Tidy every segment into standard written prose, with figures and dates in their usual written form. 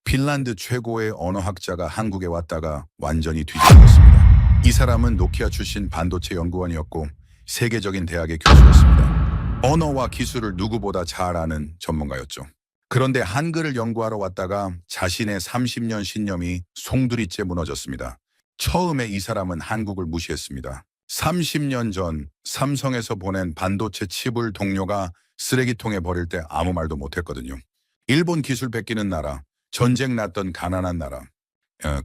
핀란드 최고의 언어학자가 한국에 왔다가 완전히 뒤집어졌습니다. 이 사람은 노키아 출신 반도체 연구원이었고 세계적인 대학의 교수였습니다. 언어와 기술을 누구보다 잘 아는 전문가였죠. 그런데 한글을 연구하러 왔다가 자신의 30년 신념이 송두리째 무너졌습니다. 처음에 이 사람은 한국을 무시했습니다. 30년 전 삼성에서 보낸 반도체 칩을 동료가 쓰레기통에 버릴 때 아무 말도 못했거든요. 일본 기술 뺏기는 나라, 전쟁 났던 가난한 나라,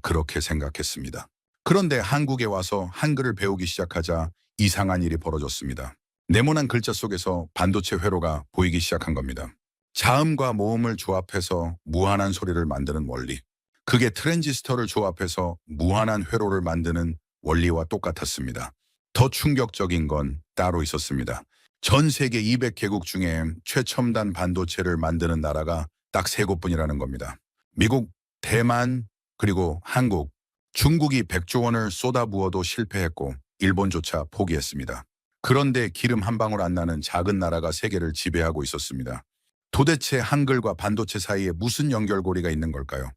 그렇게 생각했습니다. 그런데 한국에 와서 한글을 배우기 시작하자 이상한 일이 벌어졌습니다. 네모난 글자 속에서 반도체 회로가 보이기 시작한 겁니다. 자음과 모음을 조합해서 무한한 소리를 만드는 원리. 그게 트랜지스터를 조합해서 무한한 회로를 만드는 원리와 똑같았습니다. 더 충격적인 건 따로 있었습니다. 전 세계 200개국 중에 최첨단 반도체를 만드는 나라가 딱 3곳뿐이라는 겁니다. 미국, 대만, 그리고 한국, 중국이 100조 원을 쏟아부어도 실패했고 일본조차 포기했습니다. 그런데 기름 한 방울 안 나는 작은 나라가 세계를 지배하고 있었습니다. 도대체 한글과 반도체 사이에 무슨 연결고리가 있는 걸까요?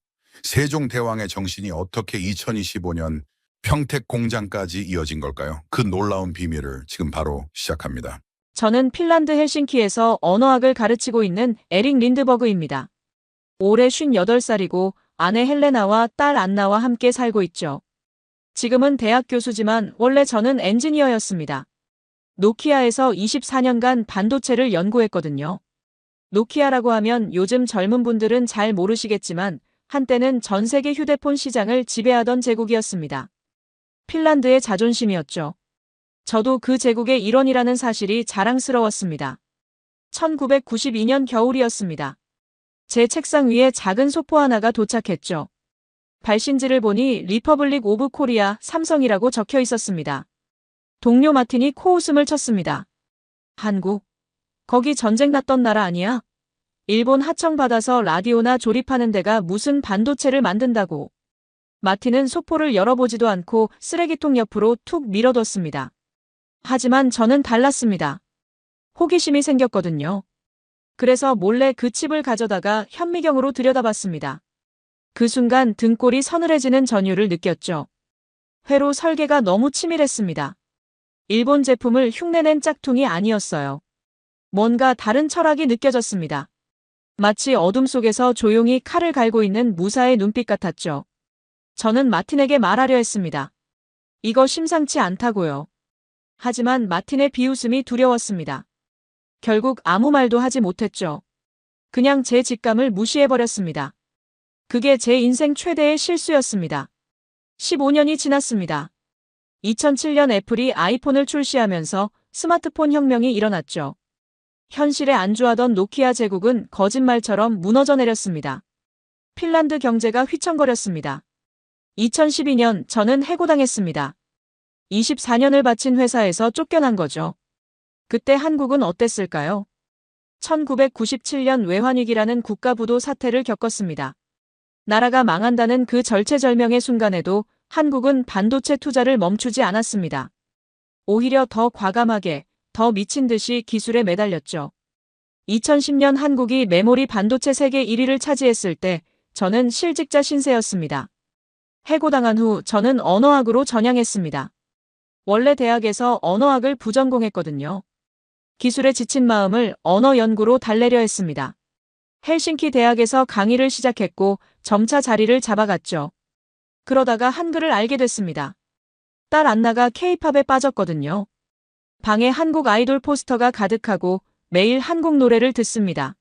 세종대왕의 정신이 어떻게 2025년 평택 공장까지 이어진 걸까요? 그 놀라운 비밀을 지금 바로 시작합니다. 저는 핀란드 헬싱키에서 언어학을 가르치고 있는 에릭 린드버그입니다. 올해 58살이고 아내 헬레나와 딸 안나와 함께 살고 있죠. 지금은 대학 교수지만 원래 저는 엔지니어였습니다. 노키아에서 24년간 반도체를 연구했거든요. 노키아라고 하면 요즘 젊은 분들은 잘 모르시겠지만 한때는 전 세계 휴대폰 시장을 지배하던 제국이었습니다. 핀란드의 자존심이었죠. 저도 그 제국의 일원이라는 사실이 자랑스러웠습니다. 1992년 겨울이었습니다. 제 책상 위에 작은 소포 하나가 도착했죠. 발신지를 보니 리퍼블릭 오브 코리아 삼성이라고 적혀 있었습니다. 동료 마틴이 코웃음을 쳤습니다. 한국? 거기 전쟁 났던 나라 아니야? 일본 하청받아서 라디오나 조립하는 데가 무슨 반도체를 만든다고. 마틴은 소포를 열어보지도 않고 쓰레기통 옆으로 툭 밀어뒀습니다. 하지만 저는 달랐습니다. 호기심이 생겼거든요. 그래서 몰래 그 칩을 가져다가 현미경으로 들여다봤습니다. 그 순간 등골이 서늘해지는 전율을 느꼈죠. 회로 설계가 너무 치밀했습니다. 일본 제품을 흉내낸 짝퉁이 아니었어요. 뭔가 다른 철학이 느껴졌습니다. 마치 어둠 속에서 조용히 칼을 갈고 있는 무사의 눈빛 같았죠. 저는 마틴에게 말하려 했습니다. 이거 심상치 않다고요. 하지만 마틴의 비웃음이 두려웠습니다. 결국 아무 말도 하지 못했죠. 그냥 제 직감을 무시해버렸습니다. 그게 제 인생 최대의 실수였습니다. 15년이 지났습니다. 2007년 애플이 아이폰을 출시하면서 스마트폰 혁명이 일어났죠. 현실에 안주하던 노키아 제국은 거짓말처럼 무너져 내렸습니다. 핀란드 경제가 휘청거렸습니다. 2012년 저는 해고당했습니다. 24년을 바친 회사에서 쫓겨난 거죠. 그때 한국은 어땠을까요? 1997년 외환위기라는 국가부도 사태를 겪었습니다. 나라가 망한다는 그 절체절명의 순간에도 한국은 반도체 투자를 멈추지 않았습니다. 오히려 더 과감하게, 더 미친 듯이 기술에 매달렸죠. 2010년 한국이 메모리 반도체 세계 1위를 차지했을 때 저는 실직자 신세였습니다. 해고당한 후 저는 언어학으로 전향했습니다. 원래 대학에서 언어학을 부전공했거든요. 기술에 지친 마음을 언어 연구로 달래려 했습니다. 헬싱키 대학에서 강의를 시작했고 점차 자리를 잡아갔죠. 그러다가 한글을 알게 됐습니다. 딸 안나가 K-팝에 빠졌거든요. 방에 한국 아이돌 포스터가 가득하고 매일 한국 노래를 듣습니다.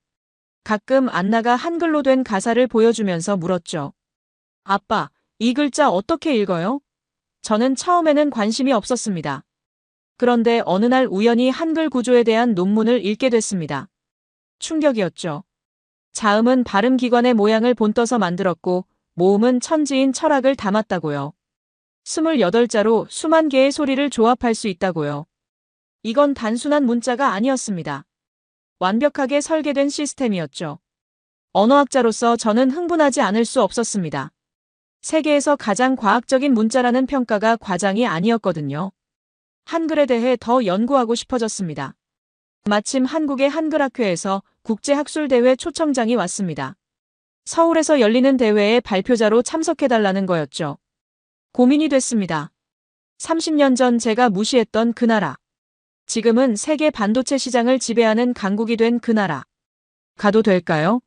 가끔 안나가 한글로 된 가사를 보여주면서 물었죠. 아빠, 이 글자 어떻게 읽어요? 저는 처음에는 관심이 없었습니다. 그런데 어느 날 우연히 한글 구조에 대한 논문을 읽게 됐습니다. 충격이었죠. 자음은 발음기관의 모양을 본떠서 만들었고 모음은 천지인 철학을 담았다고요. 28자로 수만 개의 소리를 조합할 수 있다고요. 이건 단순한 문자가 아니었습니다. 완벽하게 설계된 시스템이었죠. 언어학자로서 저는 흥분하지 않을 수 없었습니다. 세계에서 가장 과학적인 문자라는 평가가 과장이 아니었거든요. 한글에 대해 더 연구하고 싶어졌습니다. 마침 한국의 한글학회에서 국제학술대회 초청장이 왔습니다. 서울에서 열리는 대회에 발표자로 참석해달라는 거였죠. 고민이 됐습니다. 30년 전 제가 무시했던 그 나라. 지금은 세계 반도체 시장을 지배하는 강국이 된 그 나라. 가도 될까요?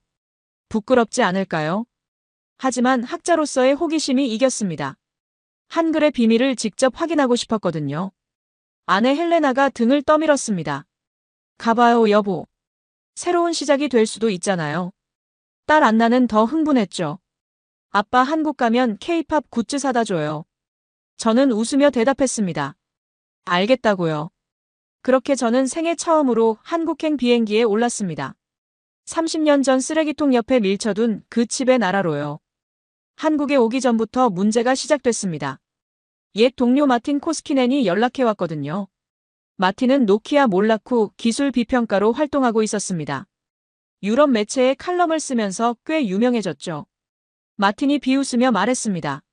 부끄럽지 않을까요? 하지만 학자로서의 호기심이 이겼습니다. 한글의 비밀을 직접 확인하고 싶었거든요. 아내 헬레나가 등을 떠밀었습니다. 가봐요, 여보. 새로운 시작이 될 수도 있잖아요. 딸 안나는 더 흥분했죠. 아빠 한국 가면 K-팝 굿즈 사다 줘요. 저는 웃으며 대답했습니다. 알겠다고요. 그렇게 저는 생애 처음으로 한국행 비행기에 올랐습니다. 30년 전 쓰레기통 옆에 밀쳐둔 그 칩의 나라로요. 한국에 오기 전부터 문제가 시작됐습니다. 옛 동료 마틴 코스키넨이 연락해왔거든요. 마틴은 노키아 몰라쿠 기술 비평가로 활동하고 있었습니다. 유럽 매체에 칼럼을 쓰면서 꽤 유명해졌죠. 마틴이 비웃으며 말했습니다.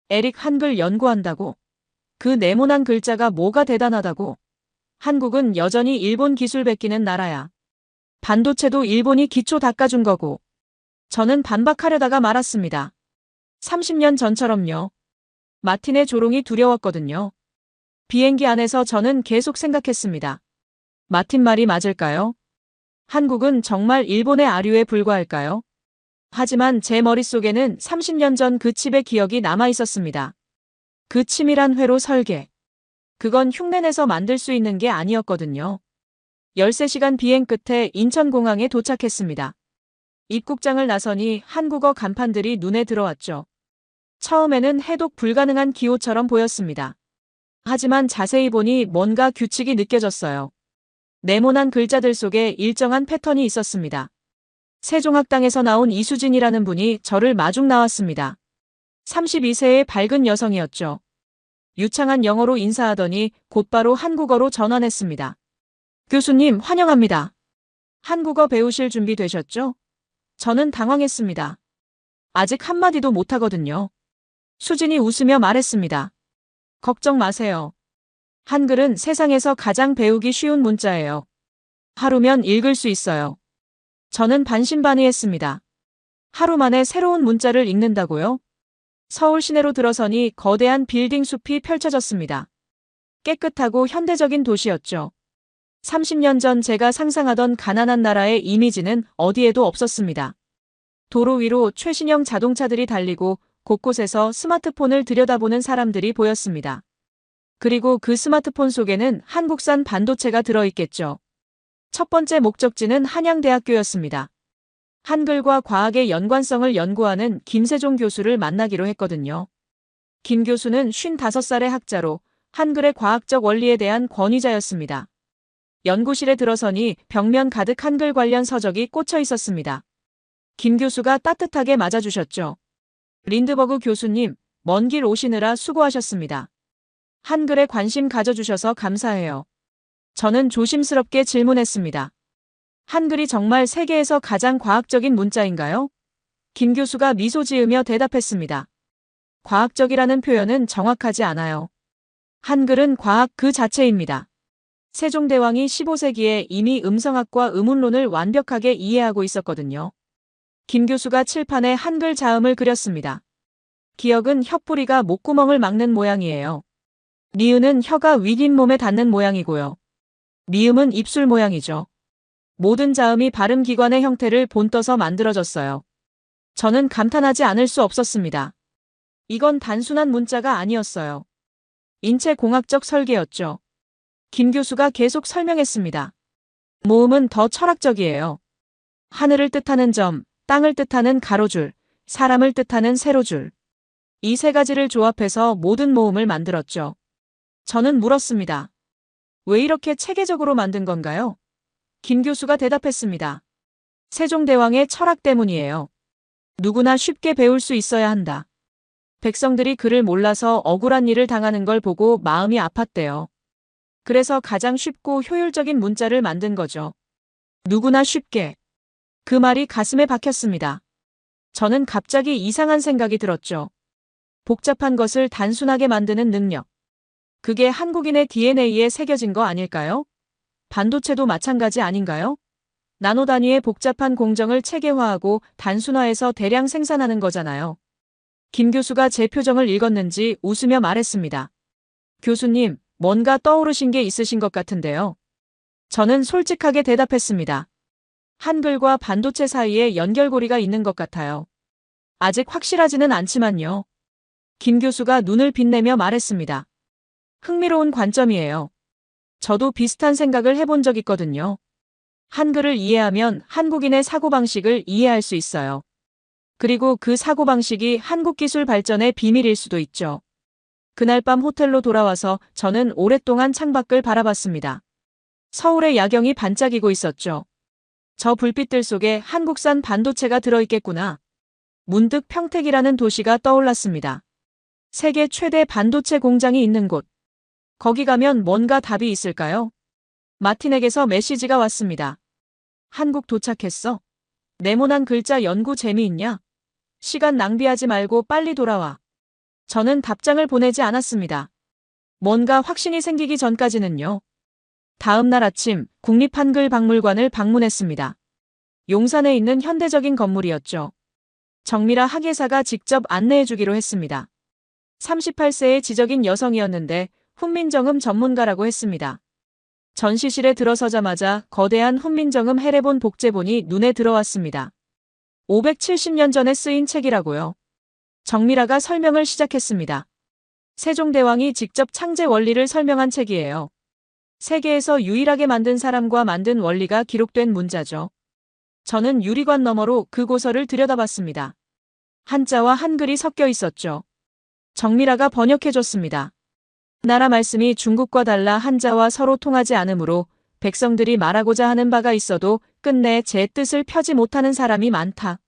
에릭 한글 연구한다고? 그 네모난 글자가 뭐가 대단하다고? 한국은 여전히 일본 기술 베끼는 나라야. 반도체도 일본이 기초 닦아준 거고. 저는 반박하려다가 말았습니다. 30년 전처럼요. 마틴의 조롱이 두려웠거든요. 비행기 안에서 저는 계속 생각했습니다. 마틴 말이 맞을까요? 한국은 정말 일본의 아류에 불과할까요? 하지만 제 머릿속에는 30년 전 그 칩의 기억이 남아 있었습니다. 그 치밀한 회로 설계. 그건 흉내내서 만들 수 있는 게 아니었거든요. 13시간 비행 끝에 인천공항에 도착했습니다. 입국장을 나서니 한국어 간판들이 눈에 들어왔죠. 처음에는 해독 불가능한 기호처럼 보였습니다. 하지만 자세히 보니 뭔가 규칙이 느껴졌어요. 네모난 글자들 속에 일정한 패턴이 있었습니다. 세종학당에서 나온 이수진이라는 분이 저를 마중 나왔습니다. 32세의 밝은 여성이었죠. 유창한 영어로 인사하더니 곧바로 한국어로 전환했습니다. 교수님, 환영합니다. 한국어 배우실 준비 되셨죠? 저는 당황했습니다. 아직 한마디도 못하거든요. 수진이 웃으며 말했습니다. 걱정 마세요. 한글은 세상에서 가장 배우기 쉬운 문자예요. 하루면 읽을 수 있어요. 저는 반신반의했습니다. 하루 만에 새로운 문자를 읽는다고요? 서울 시내로 들어서니 거대한 빌딩 숲이 펼쳐졌습니다. 깨끗하고 현대적인 도시였죠. 30년 전 제가 상상하던 가난한 나라의 이미지는 어디에도 없었습니다. 도로 위로 최신형 자동차들이 달리고 곳곳에서 스마트폰을 들여다보는 사람들이 보였습니다. 그리고 그 스마트폰 속에는 한국산 반도체가 들어있겠죠. 첫 번째 목적지는 한양대학교였습니다. 한글과 과학의 연관성을 연구하는 김세종 교수를 만나기로 했거든요. 김 교수는 55살의 학자로 한글의 과학적 원리에 대한 권위자였습니다. 연구실에 들어서니 벽면 가득 한글 관련 서적이 꽂혀 있었습니다. 김 교수가 따뜻하게 맞아주셨죠. 린드버그 교수님, 먼 길 오시느라 수고하셨습니다. 한글에 관심 가져주셔서 감사해요. 저는 조심스럽게 질문했습니다. 한글이 정말 세계에서 가장 과학적인 문자인가요? 김 교수가 미소 지으며 대답했습니다. 과학적이라는 표현은 정확하지 않아요. 한글은 과학 그 자체입니다. 세종대왕이 15세기에 이미 음성학과 음운론을 완벽하게 이해하고 있었거든요. 김 교수가 칠판에 한글 자음을 그렸습니다. 기역은 혀뿌리가 목구멍을 막는 모양이에요. 리은은 혀가 윗잇몸에 닿는 모양이고요. 미음은 입술 모양이죠. 모든 자음이 발음기관의 형태를 본떠서 만들어졌어요. 저는 감탄하지 않을 수 없었습니다. 이건 단순한 문자가 아니었어요. 인체공학적 설계였죠. 김 교수가 계속 설명했습니다. 모음은 더 철학적이에요. 하늘을 뜻하는 점, 땅을 뜻하는 가로줄, 사람을 뜻하는 세로줄. 이 세 가지를 조합해서 모든 모음을 만들었죠. 저는 물었습니다. 왜 이렇게 체계적으로 만든 건가요? 김 교수가 대답했습니다. 세종대왕의 철학 때문이에요. 누구나 쉽게 배울 수 있어야 한다. 백성들이 그를 몰라서 억울한 일을 당하는 걸 보고 마음이 아팠대요. 그래서 가장 쉽고 효율적인 문자를 만든 거죠. 누구나 쉽게. 그 말이 가슴에 박혔습니다. 저는 갑자기 이상한 생각이 들었죠. 복잡한 것을 단순하게 만드는 능력. 그게 한국인의 DNA에 새겨진 거 아닐까요? 반도체도 마찬가지 아닌가요? 나노 단위의 복잡한 공정을 체계화하고 단순화해서 대량 생산하는 거잖아요. 김 교수가 제 표정을 읽었는지 웃으며 말했습니다. 교수님, 뭔가 떠오르신 게 있으신 것 같은데요. 저는 솔직하게 대답했습니다. 한글과 반도체 사이에 연결고리가 있는 것 같아요. 아직 확실하지는 않지만요. 김 교수가 눈을 빛내며 말했습니다. 흥미로운 관점이에요. 저도 비슷한 생각을 해본 적 있거든요. 한글을 이해하면 한국인의 사고방식을 이해할 수 있어요. 그리고 그 사고방식이 한국 기술 발전의 비밀일 수도 있죠. 그날 밤 호텔로 돌아와서 저는 오랫동안 창밖을 바라봤습니다. 서울의 야경이 반짝이고 있었죠. 저 불빛들 속에 한국산 반도체가 들어있겠구나. 문득 평택이라는 도시가 떠올랐습니다. 세계 최대 반도체 공장이 있는 곳. 거기 가면 뭔가 답이 있을까요? 마틴에게서 메시지가 왔습니다. 한국 도착했어. 네모난 글자 연구 재미있냐? 시간 낭비하지 말고 빨리 돌아와. 저는 답장을 보내지 않았습니다. 뭔가 확신이 생기기 전까지는요. 다음 날 아침 국립한글박물관을 방문했습니다. 용산에 있는 현대적인 건물이었죠. 정미라 학예사가 직접 안내해주기로 했습니다. 38세의 지적인 여성이었는데 훈민정음 전문가라고 했습니다. 전시실에 들어서자마자 거대한 훈민정음 해례본 복제본이 눈에 들어왔습니다. 570년 전에 쓰인 책이라고요. 정미라가 설명을 시작했습니다. 세종대왕이 직접 창제 원리를 설명한 책이에요. 세계에서 유일하게 만든 사람과 만든 원리가 기록된 문자죠. 저는 유리관 너머로 그 고서를 들여다봤습니다. 한자와 한글이 섞여 있었죠. 정미라가 번역해줬습니다. 나라 말씀이 중국과 달라 한자와 서로 통하지 않으므로 백성들이 말하고자 하는 바가 있어도 끝내 제 뜻을 펴지 못하는 사람이 많다.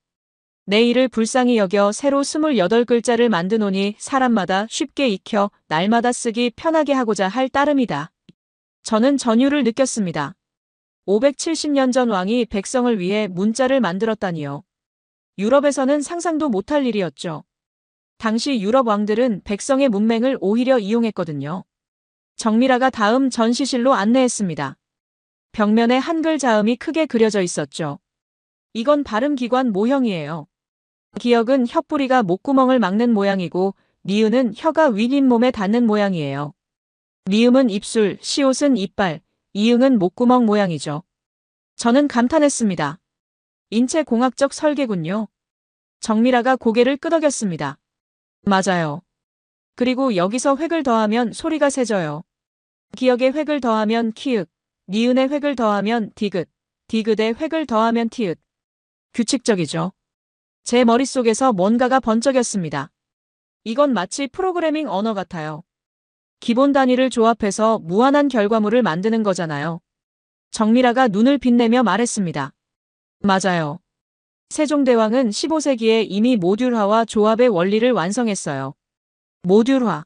내 일을 불쌍히 여겨 새로 28글자를 만드노니 사람마다 쉽게 익혀 날마다 쓰기 편하게 하고자 할 따름이다. 저는 전율을 느꼈습니다. 570년 전 왕이 백성을 위해 문자를 만들었다니요. 유럽에서는 상상도 못할 일이었죠. 당시 유럽 왕들은 백성의 문맹을 오히려 이용했거든요. 정미라가 다음 전시실로 안내했습니다. 벽면에 한글 자음이 크게 그려져 있었죠. 이건 발음기관 모형이에요. 기역은 혀뿌리가 목구멍을 막는 모양이고 니은은 혀가 윗잇몸에 닿는 모양이에요. 리음은 입술, 시옷은 이빨, 이응은 목구멍 모양이죠. 저는 감탄했습니다. 인체공학적 설계군요. 정미라가 고개를 끄덕였습니다. 맞아요. 그리고 여기서 획을 더하면 소리가 세져요. 기역에 획을 더하면 키읔, 니은에 획을 더하면 디귿, 디귿에 획을 더하면 티읕. 규칙적이죠. 제 머릿속에서 뭔가가 번쩍였습니다. 이건 마치 프로그래밍 언어 같아요. 기본 단위를 조합해서 무한한 결과물을 만드는 거잖아요. 정미라가 눈을 빛내며 말했습니다. 맞아요. 세종대왕은 15세기에 이미 모듈화와 조합의 원리를 완성했어요. 모듈화.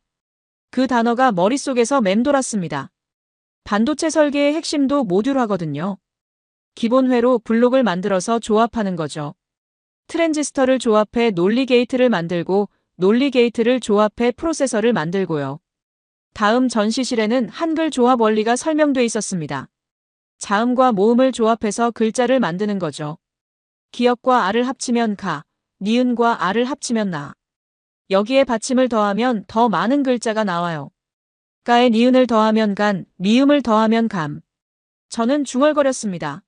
그 단어가 머릿속에서 맴돌았습니다. 반도체 설계의 핵심도 모듈화거든요. 기본회로 블록을 만들어서 조합하는 거죠. 트랜지스터를 조합해 논리 게이트를 만들고 논리 게이트를 조합해 프로세서를 만들고요. 다음 전시실에는 한글 조합 원리가 설명돼 있었습니다. 자음과 모음을 조합해서 글자를 만드는 거죠. 기역과 아를 합치면 가, 니은과 아를 합치면 나. 여기에 받침을 더하면 더 많은 글자가 나와요. 가에 니은을 더하면 간, 미음을 더하면 감. 저는 중얼거렸습니다.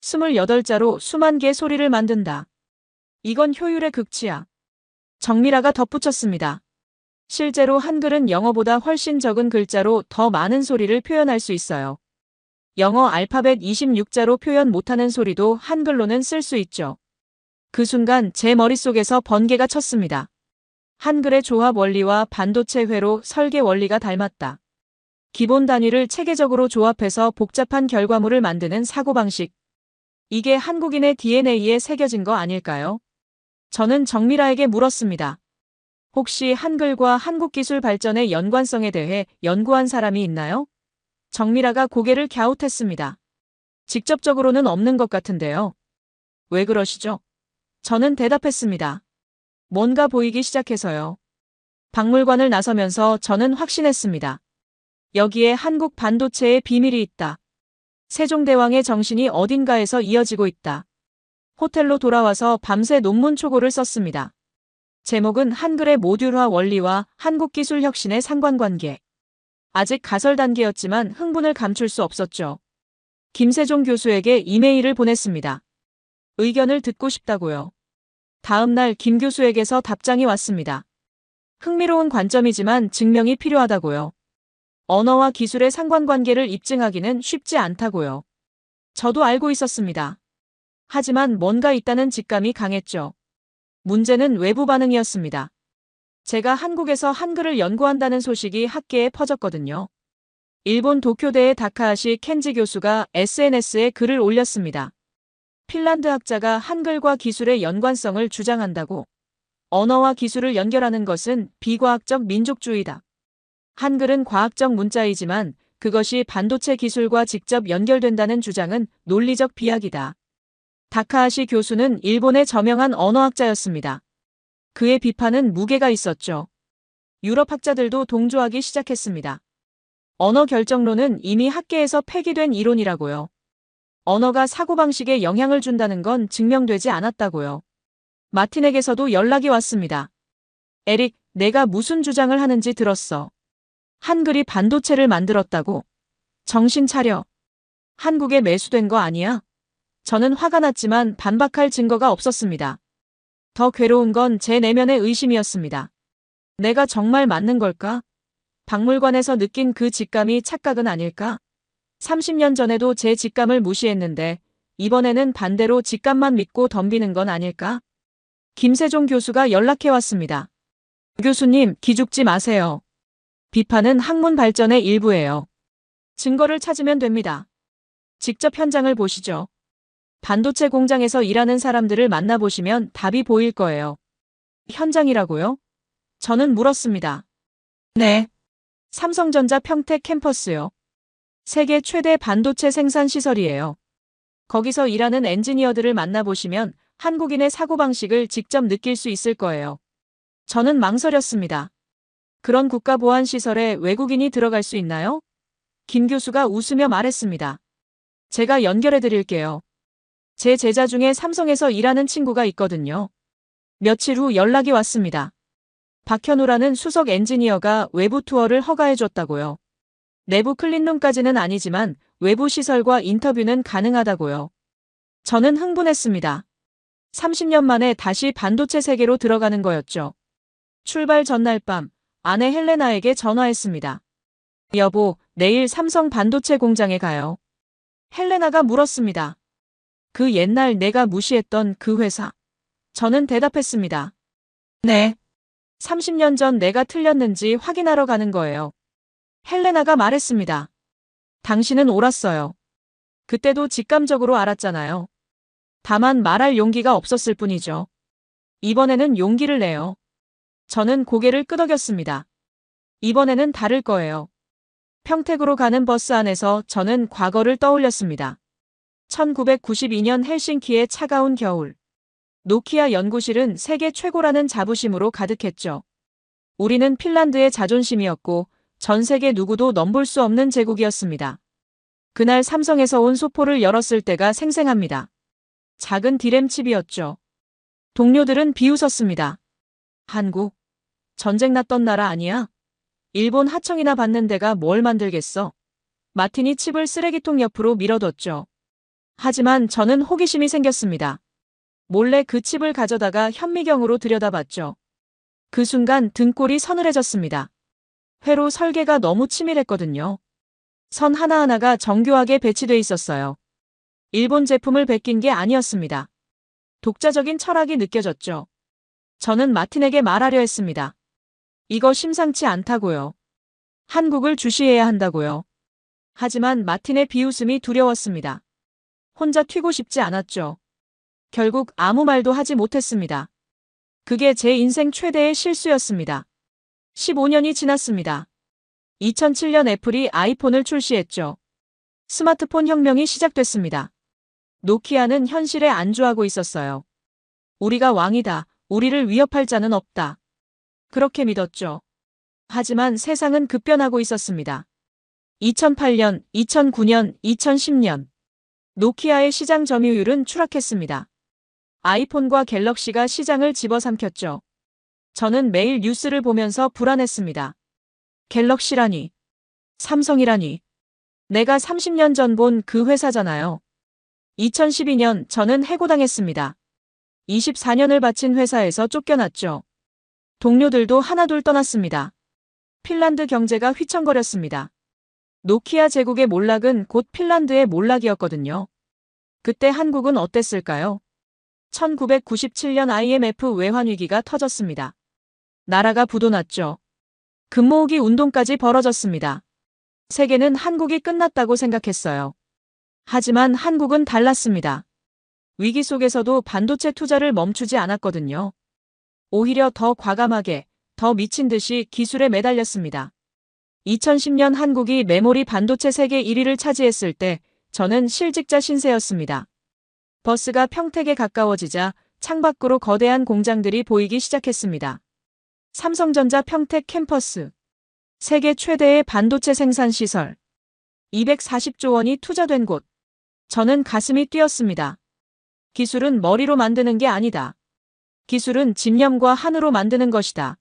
28자로 수만 개 소리를 만든다. 이건 효율의 극치야. 정미라가 덧붙였습니다. 실제로 한글은 영어보다 훨씬 적은 글자로 더 많은 소리를 표현할 수 있어요. 영어 알파벳 26자로 표현 못하는 소리도 한글로는 쓸 수 있죠. 그 순간 제 머릿속에서 번개가 쳤습니다. 한글의 조합 원리와 반도체 회로 설계 원리가 닮았다. 기본 단위를 체계적으로 조합해서 복잡한 결과물을 만드는 사고방식. 이게 한국인의 DNA에 새겨진 거 아닐까요? 저는 정미라에게 물었습니다. 혹시 한글과 한국 기술 발전의 연관성에 대해 연구한 사람이 있나요? 정미라가 고개를 갸웃했습니다. 직접적으로는 없는 것 같은데요. 왜 그러시죠? 저는 대답했습니다. 뭔가 보이기 시작해서요. 박물관을 나서면서 저는 확신했습니다. 여기에 한국 반도체의 비밀이 있다. 세종대왕의 정신이 어딘가에서 이어지고 있다. 호텔로 돌아와서 밤새 논문 초고를 썼습니다. 제목은 한글의 모듈화 원리와 한국기술 혁신의 상관관계. 아직 가설 단계였지만 흥분을 감출 수 없었죠. 김세종 교수에게 이메일을 보냈습니다. 의견을 듣고 싶다고요. 다음 날 김 교수에게서 답장이 왔습니다. 흥미로운 관점이지만 증명이 필요하다고요. 언어와 기술의 상관관계를 입증하기는 쉽지 않다고요. 저도 알고 있었습니다. 하지만 뭔가 있다는 직감이 강했죠. 문제는 외부 반응이었습니다. 제가 한국에서 한글을 연구한다는 소식이 학계에 퍼졌거든요. 일본 도쿄대의 다카하시 켄지 교수가 SNS에 글을 올렸습니다. 핀란드 학자가 한글과 기술의 연관성을 주장한다고. 언어와 기술을 연결하는 것은 비과학적 민족주의다. 한글은 과학적 문자이지만 그것이 반도체 기술과 직접 연결된다는 주장은 논리적 비약이다. 다카하시 교수는 일본의 저명한 언어학자였습니다. 그의 비판은 무게가 있었죠. 유럽 학자들도 동조하기 시작했습니다. 언어 결정론은 이미 학계에서 폐기된 이론이라고요. 언어가 사고방식에 영향을 준다는 건 증명되지 않았다고요. 마틴에게서도 연락이 왔습니다. 에릭, 내가 무슨 주장을 하는지 들었어. 한글이 반도체를 만들었다고. 정신 차려. 한국에 매수된 거 아니야? 저는 화가 났지만 반박할 증거가 없었습니다. 더 괴로운 건 제 내면의 의심이었습니다. 내가 정말 맞는 걸까? 박물관에서 느낀 그 직감이 착각은 아닐까? 30년 전에도 제 직감을 무시했는데 이번에는 반대로 직감만 믿고 덤비는 건 아닐까? 김세종 교수가 연락해왔습니다. 교수님, 기죽지 마세요. 비판은 학문 발전의 일부예요. 증거를 찾으면 됩니다. 직접 현장을 보시죠. 반도체 공장에서 일하는 사람들을 만나보시면 답이 보일 거예요. 현장이라고요? 저는 물었습니다. 네. 삼성전자 평택 캠퍼스요. 세계 최대 반도체 생산 시설이에요. 거기서 일하는 엔지니어들을 만나보시면 한국인의 사고방식을 직접 느낄 수 있을 거예요. 저는 망설였습니다. 그런 국가보안시설에 외국인이 들어갈 수 있나요? 김 교수가 웃으며 말했습니다. 제가 연결해 드릴게요. 제 제자 중에 삼성에서 일하는 친구가 있거든요. 며칠 후 연락이 왔습니다. 박현우라는 수석 엔지니어가 외부 투어를 허가해 줬다고요. 내부 클린룸까지는 아니지만 외부 시설과 인터뷰는 가능하다고요. 저는 흥분했습니다. 30년 만에 다시 반도체 세계로 들어가는 거였죠. 출발 전날 밤 아내 헬레나에게 전화했습니다. 여보, 내일 삼성 반도체 공장에 가요. 헬레나가 물었습니다. 그 옛날 내가 무시했던 그 회사. 저는 대답했습니다. 네. 30년 전 내가 틀렸는지 확인하러 가는 거예요. 헬레나가 말했습니다. 당신은 옳았어요. 그때도 직감적으로 알았잖아요. 다만 말할 용기가 없었을 뿐이죠. 이번에는 용기를 내요. 저는 고개를 끄덕였습니다. 이번에는 다를 거예요. 평택으로 가는 버스 안에서 저는 과거를 떠올렸습니다. 1992년 헬싱키의 차가운 겨울. 노키아 연구실은 세계 최고라는 자부심으로 가득했죠. 우리는 핀란드의 자존심이었고 전 세계 누구도 넘볼 수 없는 제국이었습니다. 그날 삼성에서 온 소포를 열었을 때가 생생합니다. 작은 디램칩이었죠. 동료들은 비웃었습니다. 한국? 전쟁 났던 나라 아니야? 일본 하청이나 받는 데가 뭘 만들겠어? 마틴이 칩을 쓰레기통 옆으로 밀어뒀죠. 하지만 저는 호기심이 생겼습니다. 몰래 그 칩을 가져다가 현미경으로 들여다봤죠. 그 순간 등골이 서늘해졌습니다. 회로 설계가 너무 치밀했거든요. 선 하나하나가 정교하게 배치돼 있었어요. 일본 제품을 베낀 게 아니었습니다. 독자적인 철학이 느껴졌죠. 저는 마틴에게 말하려 했습니다. 이거 심상치 않다고요. 한국을 주시해야 한다고요. 하지만 마틴의 비웃음이 두려웠습니다. 혼자 튀고 싶지 않았죠. 결국 아무 말도 하지 못했습니다. 그게 제 인생 최대의 실수였습니다. 15년이 지났습니다. 2007년 애플이 아이폰을 출시했죠. 스마트폰 혁명이 시작됐습니다. 노키아는 현실에 안주하고 있었어요. 우리가 왕이다. 우리를 위협할 자는 없다. 그렇게 믿었죠. 하지만 세상은 급변하고 있었습니다. 2008년, 2009년, 2010년. 노키아의 시장 점유율은 추락했습니다. 아이폰과 갤럭시가 시장을 집어삼켰죠. 저는 매일 뉴스를 보면서 불안했습니다. 갤럭시라니. 삼성이라니. 내가 30년 전 본 그 회사잖아요. 2012년 저는 해고당했습니다. 24년을 바친 회사에서 쫓겨났죠. 동료들도 하나둘 떠났습니다. 핀란드 경제가 휘청거렸습니다. 노키아 제국의 몰락은 곧 핀란드의 몰락이었거든요. 그때 한국은 어땠을까요? 1997년 IMF 외환위기가 터졌습니다. 나라가 부도났죠. 금모으기 운동까지 벌어졌습니다. 세계는 한국이 끝났다고 생각했어요. 하지만 한국은 달랐습니다. 위기 속에서도 반도체 투자를 멈추지 않았거든요. 오히려 더 과감하게, 더 미친 듯이 기술에 매달렸습니다. 2010년 한국이 메모리 반도체 세계 1위를 차지했을 때 저는 실직자 신세였습니다. 버스가 평택에 가까워지자 창밖으로 거대한 공장들이 보이기 시작했습니다. 삼성전자 평택 캠퍼스. 세계 최대의 반도체 생산 시설. 240조 원이 투자된 곳. 저는 가슴이 뛰었습니다. 기술은 머리로 만드는 게 아니다. 기술은 집념과 한으로 만드는 것이다.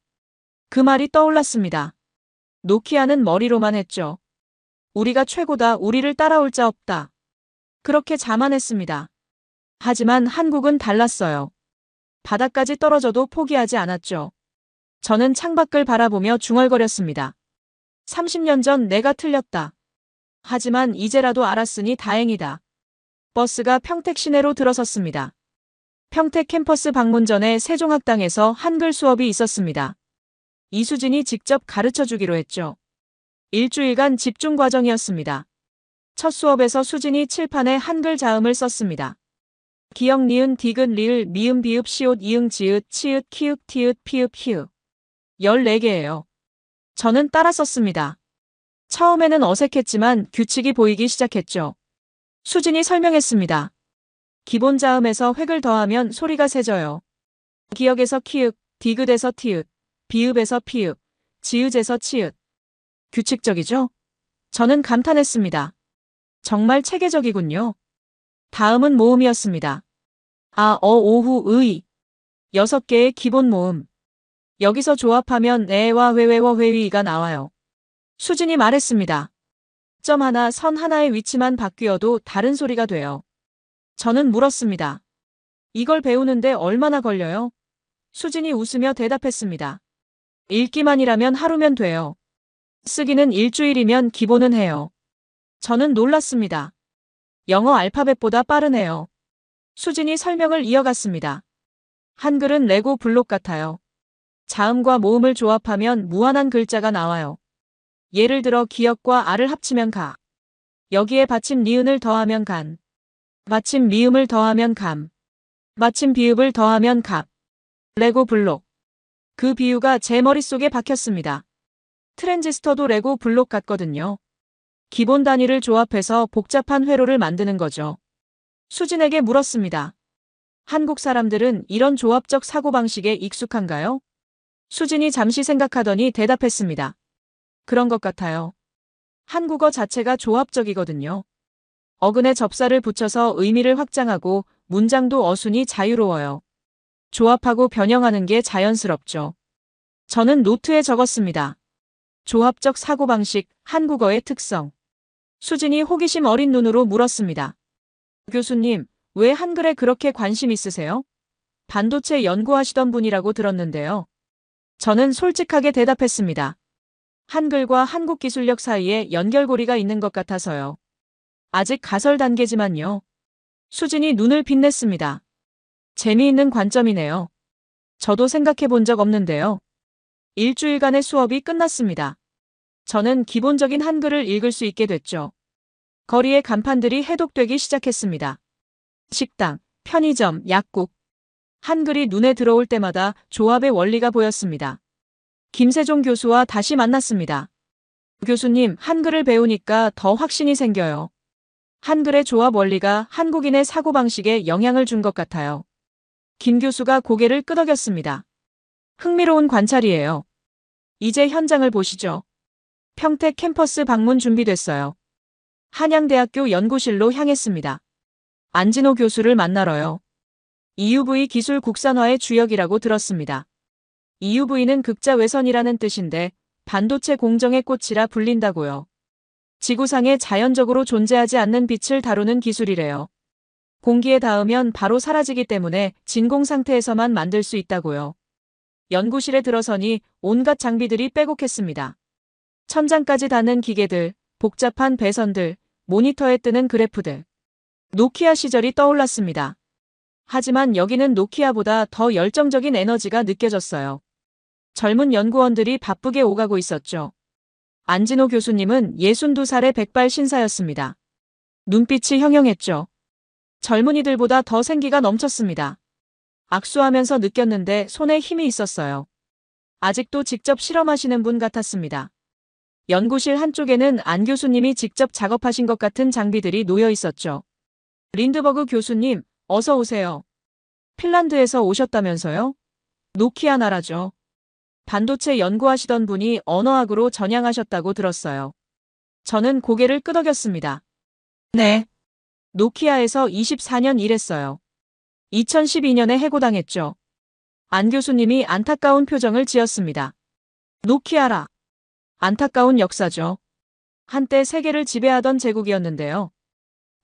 그 말이 떠올랐습니다. 노키아는 머리로만 했죠. 우리가 최고다, 우리를 따라올 자 없다. 그렇게 자만했습니다. 하지만 한국은 달랐어요. 바닥까지 떨어져도 포기하지 않았죠. 저는 창밖을 바라보며 중얼거렸습니다. 30년 전 내가 틀렸다. 하지만 이제라도 알았으니 다행이다. 버스가 평택 시내로 들어섰습니다. 평택 캠퍼스 방문 전에 세종학당에서 한글 수업이 있었습니다. 이수진이 직접 가르쳐주기로 했죠. 일주일간 집중 과정이었습니다. 첫 수업에서 수진이 칠판에 한글 자음을 썼습니다. 기역, 니은, 디귿, 리을, 미음, 비읍, 시옷, 이응, 지읒, 치읒, 키읔, 티읒, 피읍, 히읗. 14개예요. 저는 따라 썼습니다. 처음에는 어색했지만 규칙이 보이기 시작했죠. 수진이 설명했습니다. 기본 자음에서 획을 더하면 소리가 세져요. 기역에서 키읔, 디귿에서 티읒, 비읍에서 피읍, 지읒에서 치읒. 규칙적이죠? 저는 감탄했습니다. 정말 체계적이군요. 다음은 모음이었습니다. 아, 어, 오후, 의. 6개의 기본 모음. 여기서 조합하면 에와 회외와 회위가 나와요. 수진이 말했습니다. 점 하나, 선 하나의 위치만 바뀌어도 다른 소리가 돼요. 저는 물었습니다. 이걸 배우는데 얼마나 걸려요? 수진이 웃으며 대답했습니다. 읽기만이라면 하루면 돼요. 쓰기는 일주일이면 기본은 해요. 저는 놀랐습니다. 영어 알파벳보다 빠르네요. 수진이 설명을 이어갔습니다. 한글은 레고 블록 같아요. 자음과 모음을 조합하면 무한한 글자가 나와요. 예를 들어 기역과 아를 합치면 가. 여기에 받침 니은을 더하면 간. 받침 미음을 더하면 감. 받침 비읍을 더하면 갑. 레고 블록. 그 비유가 제 머릿속에 박혔습니다. 트랜지스터도 레고 블록 같거든요. 기본 단위를 조합해서 복잡한 회로를 만드는 거죠. 수진에게 물었습니다. 한국 사람들은 이런 조합적 사고방식에 익숙한가요? 수진이 잠시 생각하더니 대답했습니다. 그런 것 같아요. 한국어 자체가 조합적이거든요. 어근에 접사를 붙여서 의미를 확장하고 문장도 어순이 자유로워요. 조합하고 변형하는 게 자연스럽죠. 저는 노트에 적었습니다. 조합적 사고방식, 한국어의 특성. 수진이 호기심 어린 눈으로 물었습니다. 교수님, 왜 한글에 그렇게 관심 있으세요? 반도체 연구하시던 분이라고 들었는데요. 저는 솔직하게 대답했습니다. 한글과 한국 기술력 사이에 연결고리가 있는 것 같아서요. 아직 가설 단계지만요. 수진이 눈을 빛냈습니다. 재미있는 관점이네요. 저도 생각해 본 적 없는데요. 일주일간의 수업이 끝났습니다. 저는 기본적인 한글을 읽을 수 있게 됐죠. 거리의 간판들이 해독되기 시작했습니다. 식당, 편의점, 약국. 한글이 눈에 들어올 때마다 조합의 원리가 보였습니다. 김세종 교수와 다시 만났습니다. 교수님, 한글을 배우니까 더 확신이 생겨요. 한글의 조합 원리가 한국인의 사고방식에 영향을 준 것 같아요. 김 교수가 고개를 끄덕였습니다. 흥미로운 관찰이에요. 이제 현장을 보시죠. 평택 캠퍼스 방문 준비됐어요. 한양대학교 연구실로 향했습니다. 안진호 교수를 만나러요. EUV 기술 국산화의 주역이라고 들었습니다. EUV는 극자외선이라는 뜻인데 반도체 공정의 꽃이라 불린다고요. 지구상에 자연적으로 존재하지 않는 빛을 다루는 기술이래요. 공기에 닿으면 바로 사라지기 때문에 진공 상태에서만 만들 수 있다고요. 연구실에 들어서니 온갖 장비들이 빼곡했습니다. 천장까지 닿는 기계들, 복잡한 배선들, 모니터에 뜨는 그래프들. 노키아 시절이 떠올랐습니다. 하지만 여기는 노키아보다 더 열정적인 에너지가 느껴졌어요. 젊은 연구원들이 바쁘게 오가고 있었죠. 안진호 교수님은 62살의 백발 신사였습니다. 눈빛이 형형했죠. 젊은이들보다 더 생기가 넘쳤습니다. 악수하면서 느꼈는데 손에 힘이 있었어요. 아직도 직접 실험하시는 분 같았습니다. 연구실 한쪽에는 안 교수님이 직접 작업하신 것 같은 장비들이 놓여 있었죠. 린드버그 교수님, 어서 오세요. 핀란드에서 오셨다면서요? 노키아 나라죠. 반도체 연구하시던 분이 언어학으로 전향하셨다고 들었어요. 저는 고개를 끄덕였습니다. 네. 노키아에서 24년 일했어요. 2012년에 해고당했죠. 안 교수님이 안타까운 표정을 지었습니다. 노키아라. 안타까운 역사죠. 한때 세계를 지배하던 제국이었는데요.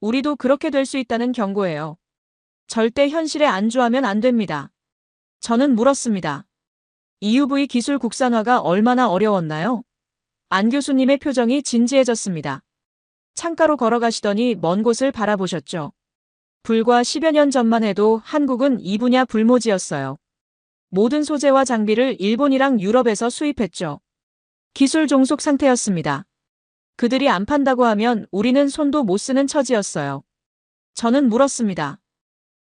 우리도 그렇게 될 수 있다는 경고예요. 절대 현실에 안주하면 안 됩니다. 저는 물었습니다. EUV 기술 국산화가 얼마나 어려웠나요? 안 교수님의 표정이 진지해졌습니다. 창가로 걸어가시더니 먼 곳을 바라보셨죠. 불과 10여 년 전만 해도 한국은 이 분야 불모지였어요. 모든 소재와 장비를 일본이랑 유럽에서 수입했죠. 기술 종속 상태였습니다. 그들이 안 판다고 하면 우리는 손도 못 쓰는 처지였어요. 저는 물었습니다.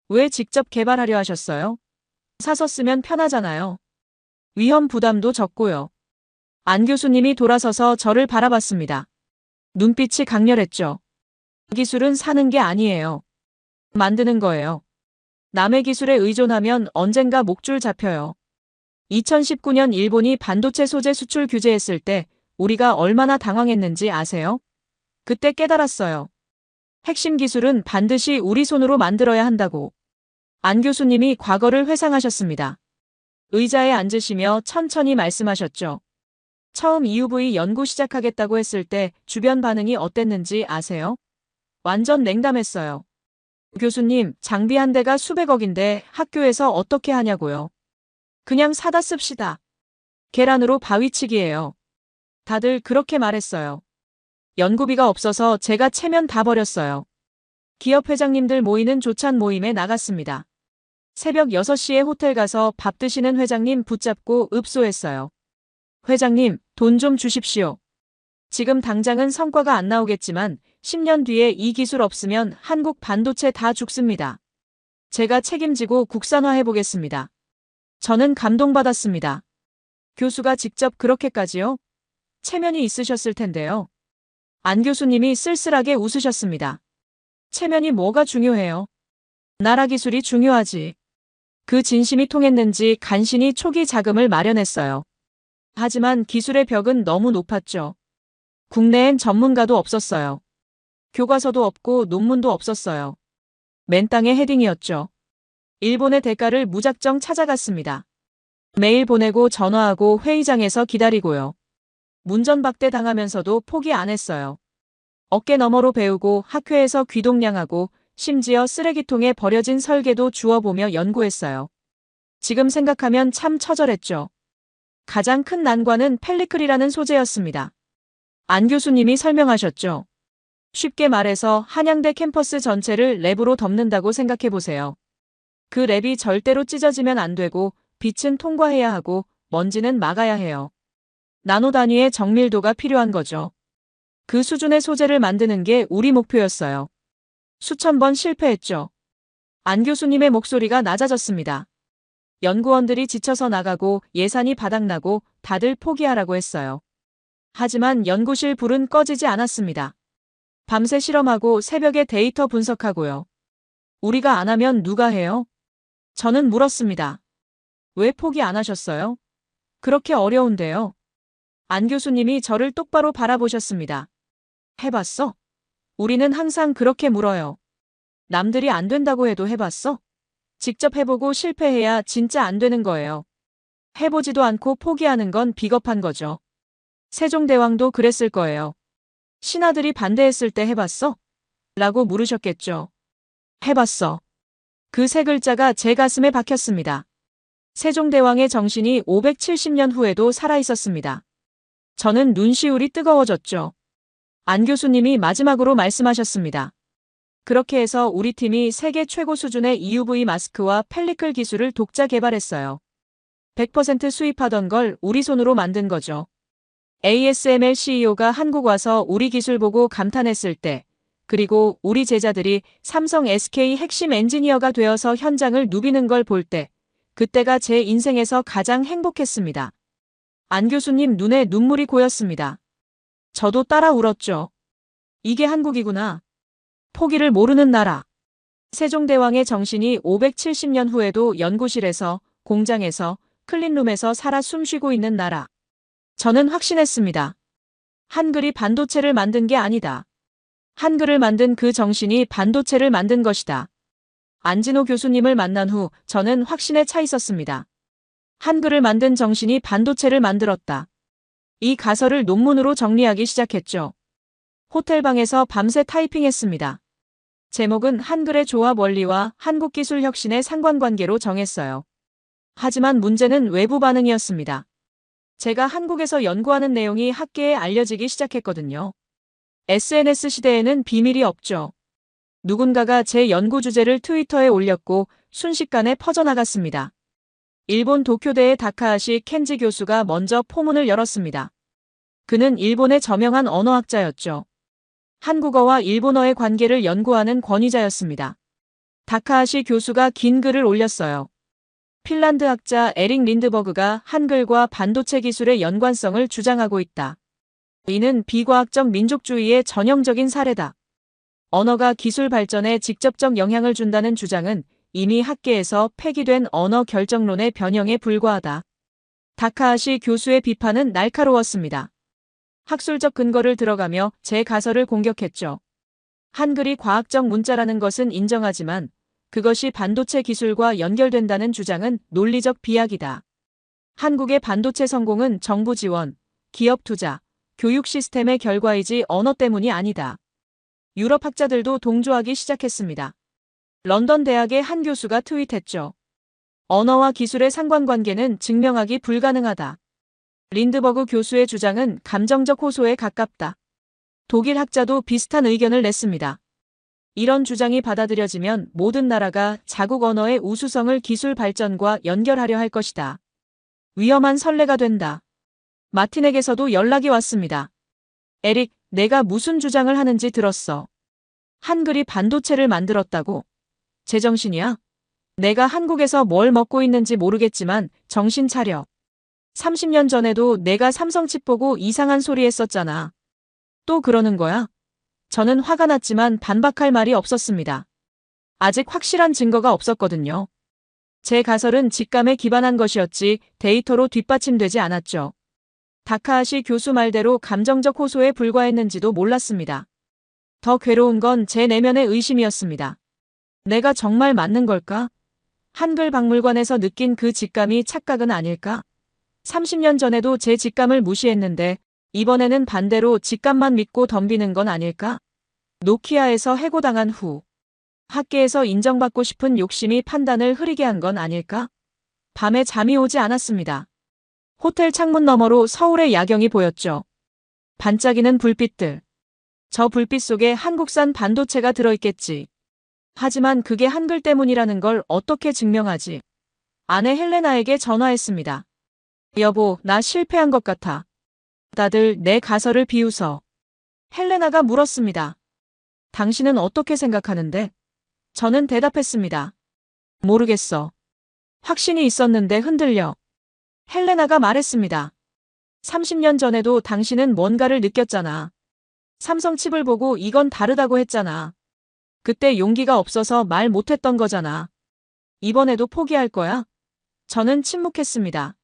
왜 직접 개발하려 하셨어요? 사서 쓰면 편하잖아요. 위험 부담도 적고요. 안 교수님이 돌아서서 저를 바라봤습니다. 눈빛이 강렬했죠. 기술은 사는 게 아니에요. 만드는 거예요. 남의 기술에 의존하면 언젠가 목줄 잡혀요. 2019년 일본이 반도체 소재 수출 규제했을 때 우리가 얼마나 당황했는지 아세요? 그때 깨달았어요. 핵심 기술은 반드시 우리 손으로 만들어야 한다고. 안 교수님이 과거를 회상하셨습니다. 의자에 앉으시며 천천히 말씀하셨죠. 처음 EUV 연구 시작하겠다고 했을 때 주변 반응이 어땠는지 아세요? 완전 냉담했어요. 교수님, 장비 한 대가 수백억인데 학교에서 어떻게 하냐고요. 그냥 사다 씁시다. 계란으로 바위치기예요. 다들 그렇게 말했어요. 연구비가 없어서 제가 체면 다 버렸어요. 기업 회장님들 모이는 조찬 모임에 나갔습니다. 새벽 6시에 호텔 가서 밥 드시는 회장님 붙잡고 읍소했어요. 회장님, 돈 좀 주십시오. 지금 당장은 성과가 안 나오겠지만 10년 뒤에 이 기술 없으면 한국 반도체 다 죽습니다. 제가 책임지고 국산화해보겠습니다. 저는 감동받았습니다. 교수가 직접 그렇게까지요? 체면이 있으셨을 텐데요. 안 교수님이 쓸쓸하게 웃으셨습니다. 체면이 뭐가 중요해요? 나라 기술이 중요하지. 그 진심이 통했는지 간신히 초기 자금을 마련했어요. 하지만 기술의 벽은 너무 높았죠. 국내엔 전문가도 없었어요. 교과서도 없고 논문도 없었어요. 맨 땅에 헤딩이었죠. 일본의 대가를 무작정 찾아갔습니다. 메일 보내고 전화하고 회의장에서 기다리고요. 문전박대 당하면서도 포기 안 했어요. 어깨 너머로 배우고 학회에서 귀동냥하고 심지어 쓰레기통에 버려진 설계도 주워보며 연구했어요. 지금 생각하면 참 처절했죠. 가장 큰 난관은 펠리클이라는 소재였습니다. 안 교수님이 설명하셨죠. 쉽게 말해서 한양대 캠퍼스 전체를 랩으로 덮는다고 생각해보세요. 그 랩이 절대로 찢어지면 안 되고 빛은 통과해야 하고 먼지는 막아야 해요. 나노 단위의 정밀도가 필요한 거죠. 그 수준의 소재를 만드는 게 우리 목표였어요. 수천 번 실패했죠. 안 교수님의 목소리가 낮아졌습니다. 연구원들이 지쳐서 나가고 예산이 바닥나고 다들 포기하라고 했어요. 하지만 연구실 불은 꺼지지 않았습니다. 밤새 실험하고 새벽에 데이터 분석하고요. 우리가 안 하면 누가 해요? 저는 물었습니다. 왜 포기 안 하셨어요? 그렇게 어려운데요. 안 교수님이 저를 똑바로 바라보셨습니다. 해봤어? 우리는 항상 그렇게 물어요. 남들이 안 된다고 해도 해봤어? 직접 해보고 실패해야 진짜 안 되는 거예요. 해보지도 않고 포기하는 건 비겁한 거죠. 세종대왕도 그랬을 거예요. 신하들이 반대했을 때 해봤어? 라고 물으셨겠죠. 해봤어. 그 세 글자가 제 가슴에 박혔습니다. 세종대왕의 정신이 570년 후에도 살아있었습니다. 저는 눈시울이 뜨거워졌죠. 안 교수님이 마지막으로 말씀하셨습니다. 그렇게 해서 우리 팀이 세계 최고 수준의 EUV 마스크와 펠리클 기술을 독자 개발했어요. 100% 수입하던 걸 우리 손으로 만든 거죠. ASML CEO가 한국 와서 우리 기술 보고 감탄했을 때, 그리고 우리 제자들이 삼성 SK 핵심 엔지니어가 되어서 현장을 누비는 걸 볼 때, 그때가 제 인생에서 가장 행복했습니다. 안 교수님 눈에 눈물이 고였습니다. 저도 따라 울었죠. 이게 한국이구나. 포기를 모르는 나라. 세종대왕의 정신이 570년 후에도 연구실에서, 공장에서, 클린룸에서 살아 숨쉬고 있는 나라. 저는 확신했습니다. 한글이 반도체를 만든 게 아니다. 한글을 만든 그 정신이 반도체를 만든 것이다. 안진호 교수님을 만난 후 저는 확신에 차 있었습니다. 한글을 만든 정신이 반도체를 만들었다. 이 가설을 논문으로 정리하기 시작했죠. 호텔방에서 밤새 타이핑했습니다. 제목은 한글의 조합 원리와 한국기술 혁신의 상관관계로 정했어요. 하지만 문제는 외부 반응이었습니다. 제가 한국에서 연구하는 내용이 학계에 알려지기 시작했거든요. SNS 시대에는 비밀이 없죠. 누군가가 제 연구 주제를 트위터에 올렸고 순식간에 퍼져나갔습니다. 일본 도쿄대의 다카하시 켄지 교수가 먼저 포문을 열었습니다. 그는 일본의 저명한 언어학자였죠. 한국어와 일본어의 관계를 연구하는 권위자였습니다. 다카하시 교수가 긴 글을 올렸어요. 핀란드 학자 에릭 린드버그가 한글과 반도체 기술의 연관성을 주장하고 있다. 이는 비과학적 민족주의의 전형적인 사례다. 언어가 기술 발전에 직접적 영향을 준다는 주장은 이미 학계에서 폐기된 언어 결정론의 변형에 불과하다. 다카하시 교수의 비판은 날카로웠습니다. 학술적 근거를 들어가며 제 가설을 공격했죠. 한글이 과학적 문자라는 것은 인정하지만 그것이 반도체 기술과 연결된다는 주장은 논리적 비약이다. 한국의 반도체 성공은 정부 지원, 기업 투자, 교육 시스템의 결과이지 언어 때문이 아니다. 유럽 학자들도 동조하기 시작했습니다. 런던 대학의 한 교수가 트윗했죠. 언어와 기술의 상관관계는 증명하기 불가능하다. 린드버그 교수의 주장은 감정적 호소에 가깝다. 독일 학자도 비슷한 의견을 냈습니다. 이런 주장이 받아들여지면 모든 나라가 자국 언어의 우수성을 기술 발전과 연결하려 할 것이다. 위험한 선례가 된다. 마틴에게서도 연락이 왔습니다. 에릭, 내가 무슨 주장을 하는지 들었어. 한글이 반도체를 만들었다고? 제정신이야? 내가 한국에서 뭘 먹고 있는지 모르겠지만 정신 차려. 30년 전에도 내가 삼성칩 보고 이상한 소리 했었잖아. 또 그러는 거야? 저는 화가 났지만 반박할 말이 없었습니다. 아직 확실한 증거가 없었거든요. 제 가설은 직감에 기반한 것이었지 데이터로 뒷받침되지 않았죠. 다카하시 교수 말대로 감정적 호소에 불과했는지도 몰랐습니다. 더 괴로운 건 제 내면의 의심이었습니다. 내가 정말 맞는 걸까? 한글 박물관에서 느낀 그 직감이 착각은 아닐까? 30년 전에도 제 직감을 무시했는데 이번에는 반대로 직감만 믿고 덤비는 건 아닐까? 노키아에서 해고당한 후 학계에서 인정받고 싶은 욕심이 판단을 흐리게 한 건 아닐까? 밤에 잠이 오지 않았습니다. 호텔 창문 너머로 서울의 야경이 보였죠. 반짝이는 불빛들. 저 불빛 속에 한국산 반도체가 들어있겠지. 하지만 그게 한글 때문이라는 걸 어떻게 증명하지? 아내 헬레나에게 전화했습니다. 여보, 나 실패한 것 같아. 다들 내 가설을 비웃어. 헬레나가 물었습니다. 당신은 어떻게 생각하는데? 저는 대답했습니다. 모르겠어. 확신이 있었는데 흔들려. 헬레나가 말했습니다. 30년 전에도 당신은 뭔가를 느꼈잖아. 삼성칩을 보고 이건 다르다고 했잖아. 그때 용기가 없어서 말 못했던 거잖아. 이번에도 포기할 거야? 저는 침묵했습니다.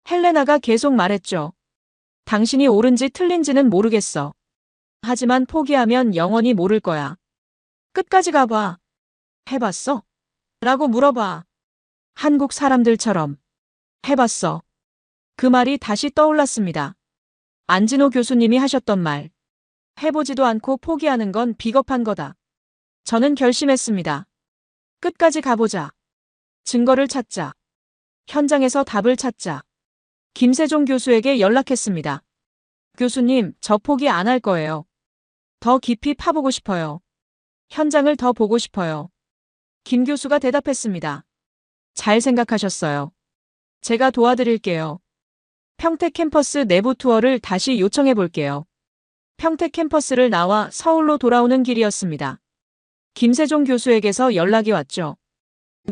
헬레나가 계속 말했죠. 당신이 옳은지 틀린지는 모르겠어. 하지만 포기하면 영원히 모를 거야. 끝까지 가봐. 해봤어? 라고 물어봐. 한국 사람들처럼. 해봤어. 그 말이 다시 떠올랐습니다. 안진호 교수님이 하셨던 말. 해보지도 않고 포기하는 건 비겁한 거다. 저는 결심했습니다. 끝까지 가보자. 증거를 찾자. 현장에서 답을 찾자. 김세종 교수에게 연락했습니다. 교수님, 저 포기 안 할 거예요. 더 깊이 파보고 싶어요. 현장을 더 보고 싶어요. 김 교수가 대답했습니다. 잘 생각하셨어요. 제가 도와드릴게요. 평택 캠퍼스 내부 투어를 다시 요청해 볼게요. 평택 캠퍼스를 나와 서울로 돌아오는 길이었습니다. 김세종 교수에게서 연락이 왔죠.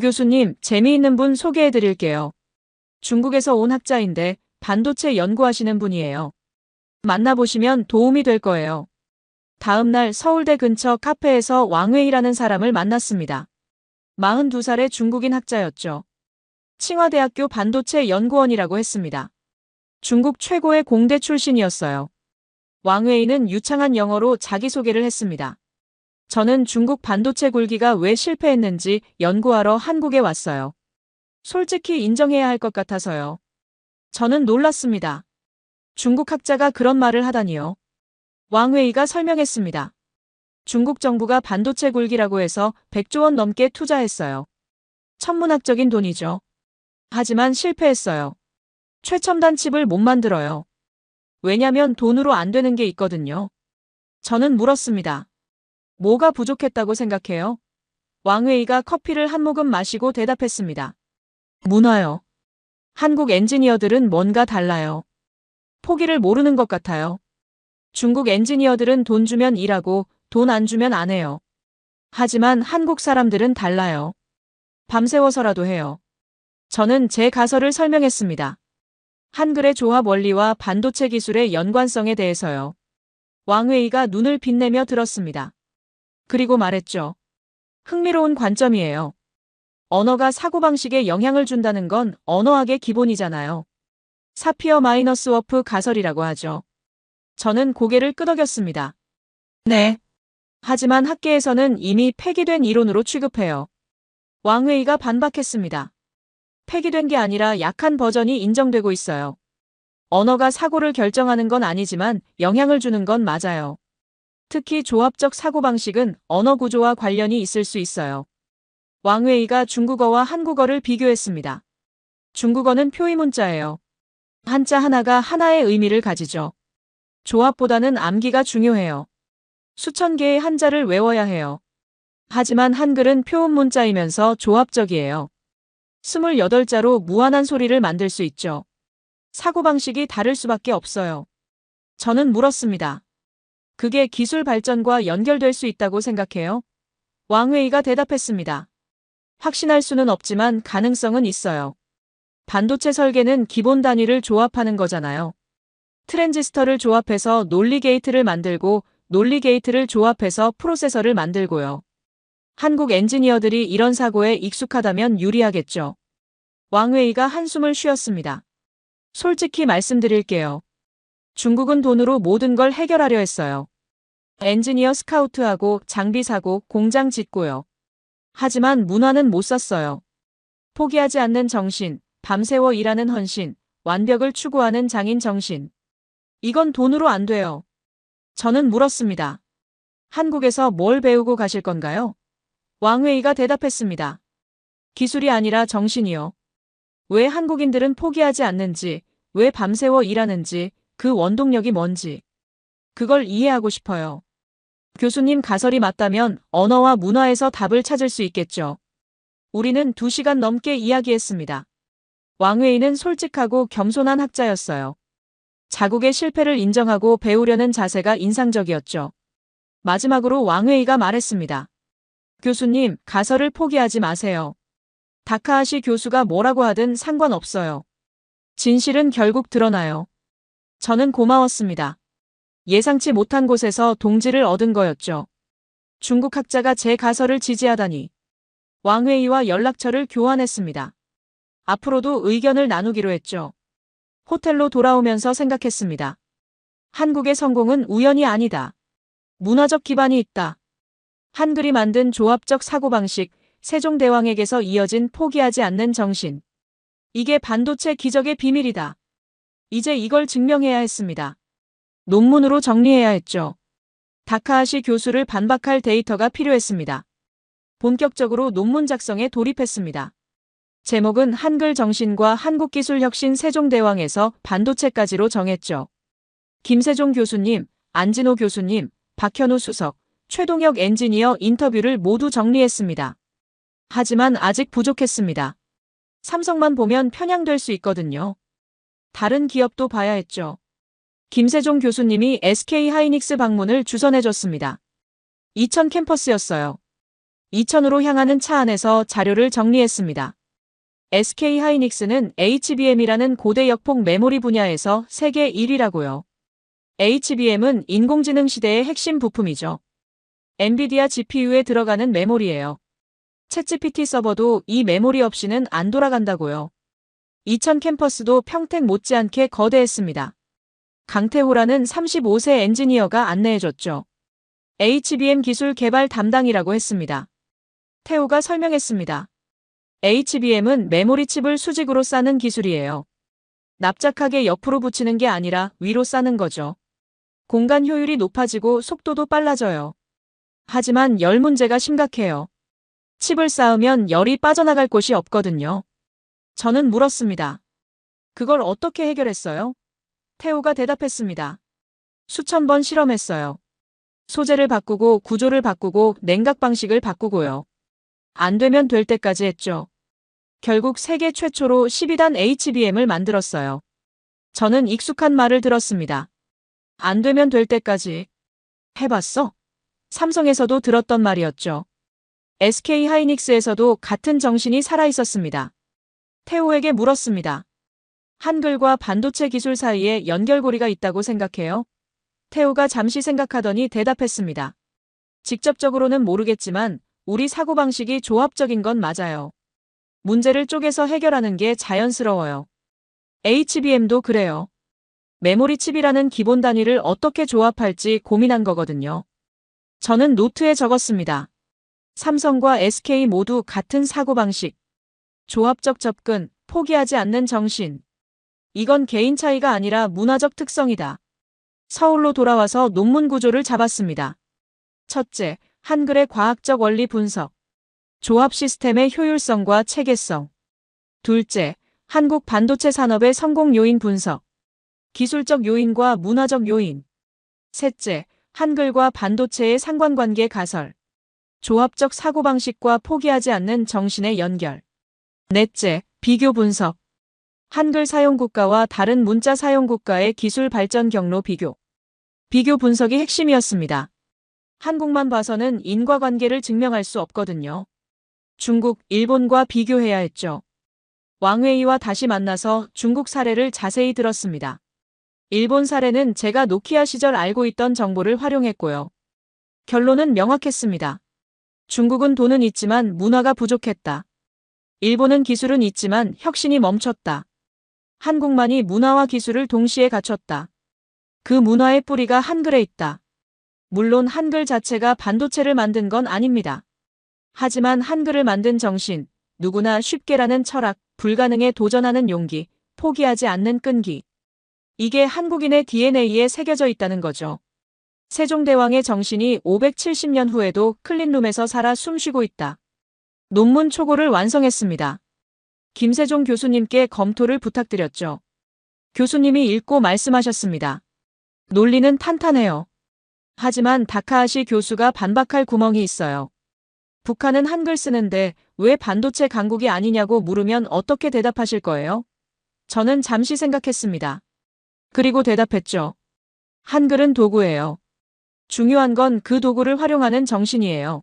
교수님, 재미있는 분 소개해 드릴게요. 중국에서 온 학자인데 반도체 연구하시는 분이에요. 만나보시면 도움이 될 거예요. 다음 날 서울대 근처 카페에서 왕웨이라는 사람을 만났습니다. 42살의 중국인 학자였죠. 칭화대학교 반도체 연구원이라고 했습니다. 중국 최고의 공대 출신이었어요. 왕웨이는 유창한 영어로 자기소개를 했습니다. 저는 중국 반도체 굴기가 왜 실패했는지 연구하러 한국에 왔어요. 솔직히 인정해야 할 것 같아서요. 저는 놀랐습니다. 중국 학자가 그런 말을 하다니요. 왕웨이가 설명했습니다. 중국 정부가 반도체 굴기라고 해서 100조 원 넘게 투자했어요. 천문학적인 돈이죠. 하지만 실패했어요. 최첨단 칩을 못 만들어요. 왜냐면 돈으로 안 되는 게 있거든요. 저는 물었습니다. 뭐가 부족했다고 생각해요? 왕웨이가 커피를 한 모금 마시고 대답했습니다. 문화요. 한국 엔지니어들은 뭔가 달라요. 포기를 모르는 것 같아요. 중국 엔지니어들은 돈 주면 일하고 돈 안 주면 안 해요. 하지만 한국 사람들은 달라요. 밤새워서라도 해요. 저는 제 가설을 설명했습니다. 한글의 조합 원리와 반도체 기술의 연관성에 대해서요. 왕웨이가 눈을 빛내며 들었습니다. 그리고 말했죠. 흥미로운 관점이에요. 언어가 사고방식에 영향을 준다는 건 언어학의 기본이잖아요. 사피어 마이너스 워프 가설이라고 하죠. 저는 고개를 끄덕였습니다. 네. 하지만 학계에서는 이미 폐기된 이론으로 취급해요. 왕웨이가 반박했습니다. 폐기된 게 아니라 약한 버전이 인정되고 있어요. 언어가 사고를 결정하는 건 아니지만 영향을 주는 건 맞아요. 특히 조합적 사고방식은 언어 구조와 관련이 있을 수 있어요. 왕웨이가 중국어와 한국어를 비교했습니다. 중국어는 표의문자예요. 한자 하나가 하나의 의미를 가지죠. 조합보다는 암기가 중요해요. 수천 개의 한자를 외워야 해요. 하지만 한글은 표음문자이면서 조합적이에요. 28자로 무한한 소리를 만들 수 있죠. 사고방식이 다를 수밖에 없어요. 저는 물었습니다. 그게 기술 발전과 연결될 수 있다고 생각해요? 왕웨이가 대답했습니다. 확신할 수는 없지만 가능성은 있어요. 반도체 설계는 기본 단위를 조합하는 거잖아요. 트랜지스터를 조합해서 논리 게이트를 만들고 논리 게이트를 조합해서 프로세서를 만들고요. 한국 엔지니어들이 이런 사고에 익숙하다면 유리하겠죠. 왕웨이가 한숨을 쉬었습니다. 솔직히 말씀드릴게요. 중국은 돈으로 모든 걸 해결하려 했어요. 엔지니어 스카우트하고 장비 사고, 공장 짓고요. 하지만 문화는 못 샀어요. 포기하지 않는 정신, 밤새워 일하는 헌신, 완벽을 추구하는 장인 정신. 이건 돈으로 안 돼요. 저는 물었습니다. 한국에서 뭘 배우고 가실 건가요? 왕웨이가 대답했습니다. 기술이 아니라 정신이요. 왜 한국인들은 포기하지 않는지, 왜 밤새워 일하는지, 그 원동력이 뭔지. 그걸 이해하고 싶어요. 교수님 가설이 맞다면 언어와 문화에서 답을 찾을 수 있겠죠. 우리는 2시간 넘게 이야기했습니다. 왕웨이는 솔직하고 겸손한 학자였어요. 자국의 실패를 인정하고 배우려는 자세가 인상적이었죠. 마지막으로 왕웨이가 말했습니다. 교수님, 가설을 포기하지 마세요. 다카하시 교수가 뭐라고 하든 상관없어요. 진실은 결국 드러나요. 저는 고마웠습니다. 예상치 못한 곳에서 동지를 얻은 거였죠. 중국 학자가 제 가설을 지지하다니. 왕웨이와 연락처를 교환했습니다. 앞으로도 의견을 나누기로 했죠. 호텔로 돌아오면서 생각했습니다. 한국의 성공은 우연이 아니다. 문화적 기반이 있다. 한글이 만든 조합적 사고방식, 세종대왕에게서 이어진 포기하지 않는 정신. 이게 반도체 기적의 비밀이다. 이제 이걸 증명해야 했습니다. 논문으로 정리해야 했죠. 다카하시 교수를 반박할 데이터가 필요했습니다. 본격적으로 논문 작성에 돌입했습니다. 제목은 한글 정신과 한국기술혁신 세종대왕에서 반도체까지로 정했죠. 김세종 교수님, 안진호 교수님, 박현우 수석, 최동혁 엔지니어 인터뷰를 모두 정리했습니다. 하지만 아직 부족했습니다. 삼성만 보면 편향될 수 있거든요. 다른 기업도 봐야 했죠. 김세종 교수님이 SK 하이닉스 방문을 주선해줬습니다. 이천 캠퍼스였어요. 이천으로 향하는 차 안에서 자료를 정리했습니다. SK 하이닉스는 HBM이라는 고대 역폭 메모리 분야에서 세계 1위라고요. HBM은 인공지능 시대의 핵심 부품이죠. 엔비디아 GPU에 들어가는 메모리예요. 챗GPT 서버도 이 메모리 없이는 안 돌아간다고요. 이천 캠퍼스도 평택 못지않게 거대했습니다. 강태호라는 35세 엔지니어가 안내해줬죠. HBM 기술 개발 담당이라고 했습니다. 태호가 설명했습니다. HBM은 메모리 칩을 수직으로 싸는 기술이에요. 납작하게 옆으로 붙이는 게 아니라 위로 싸는 거죠. 공간 효율이 높아지고 속도도 빨라져요. 하지만 열 문제가 심각해요. 칩을 쌓으면 열이 빠져나갈 곳이 없거든요. 저는 물었습니다. 그걸 어떻게 해결했어요? 태호가 대답했습니다. 수천 번 실험했어요. 소재를 바꾸고 구조를 바꾸고 냉각 방식을 바꾸고요. 안 되면 될 때까지 했죠. 결국 세계 최초로 12단 HBM을 만들었어요. 저는 익숙한 말을 들었습니다. 안 되면 될 때까지. 해봤어? 삼성에서도 들었던 말이었죠. SK 하이닉스에서도 같은 정신이 살아있었습니다. 태호에게 물었습니다. 한글과 반도체 기술 사이에 연결고리가 있다고 생각해요? 태호가 잠시 생각하더니 대답했습니다. 직접적으로는 모르겠지만 우리 사고방식이 조합적인 건 맞아요. 문제를 쪼개서 해결하는 게 자연스러워요. HBM도 그래요. 메모리 칩이라는 기본 단위를 어떻게 조합할지 고민한 거거든요. 저는 노트에 적었습니다. 삼성과 SK 모두 같은 사고방식. 조합적 접근, 포기하지 않는 정신. 이건 개인 차이가 아니라 문화적 특성이다. 서울로 돌아와서 논문 구조를 잡았습니다. 첫째, 한글의 과학적 원리 분석. 조합 시스템의 효율성과 체계성. 둘째, 한국 반도체 산업의 성공 요인 분석. 기술적 요인과 문화적 요인. 셋째, 한글과 반도체의 상관관계 가설. 조합적 사고방식과 포기하지 않는 정신의 연결. 넷째, 비교 분석. 한글 사용국가와 다른 문자 사용국가의 기술 발전 경로 비교. 비교 분석이 핵심이었습니다. 한국만 봐서는 인과관계를 증명할 수 없거든요. 중국, 일본과 비교해야 했죠. 왕웨이와 다시 만나서 중국 사례를 자세히 들었습니다. 일본 사례는 제가 노키아 시절 알고 있던 정보를 활용했고요. 결론은 명확했습니다. 중국은 돈은 있지만 문화가 부족했다. 일본은 기술은 있지만 혁신이 멈췄다. 한국만이 문화와 기술을 동시에 갖췄다. 그 문화의 뿌리가 한글에 있다. 물론 한글 자체가 반도체를 만든 건 아닙니다. 하지만 한글을 만든 정신, 누구나 쉽게라는 철학, 불가능에 도전하는 용기, 포기하지 않는 끈기. 이게 한국인의 DNA에 새겨져 있다는 거죠. 세종대왕의 정신이 570년 후에도 클린룸에서 살아 숨쉬고 있다. 논문 초고를 완성했습니다. 김세종 교수님께 검토를 부탁드렸죠. 교수님이 읽고 말씀하셨습니다. 논리는 탄탄해요. 하지만 다카하시 교수가 반박할 구멍이 있어요. 북한은 한글 쓰는데 왜 반도체 강국이 아니냐고 물으면 어떻게 대답하실 거예요? 저는 잠시 생각했습니다. 그리고 대답했죠. 한글은 도구예요. 중요한 건 그 도구를 활용하는 정신이에요.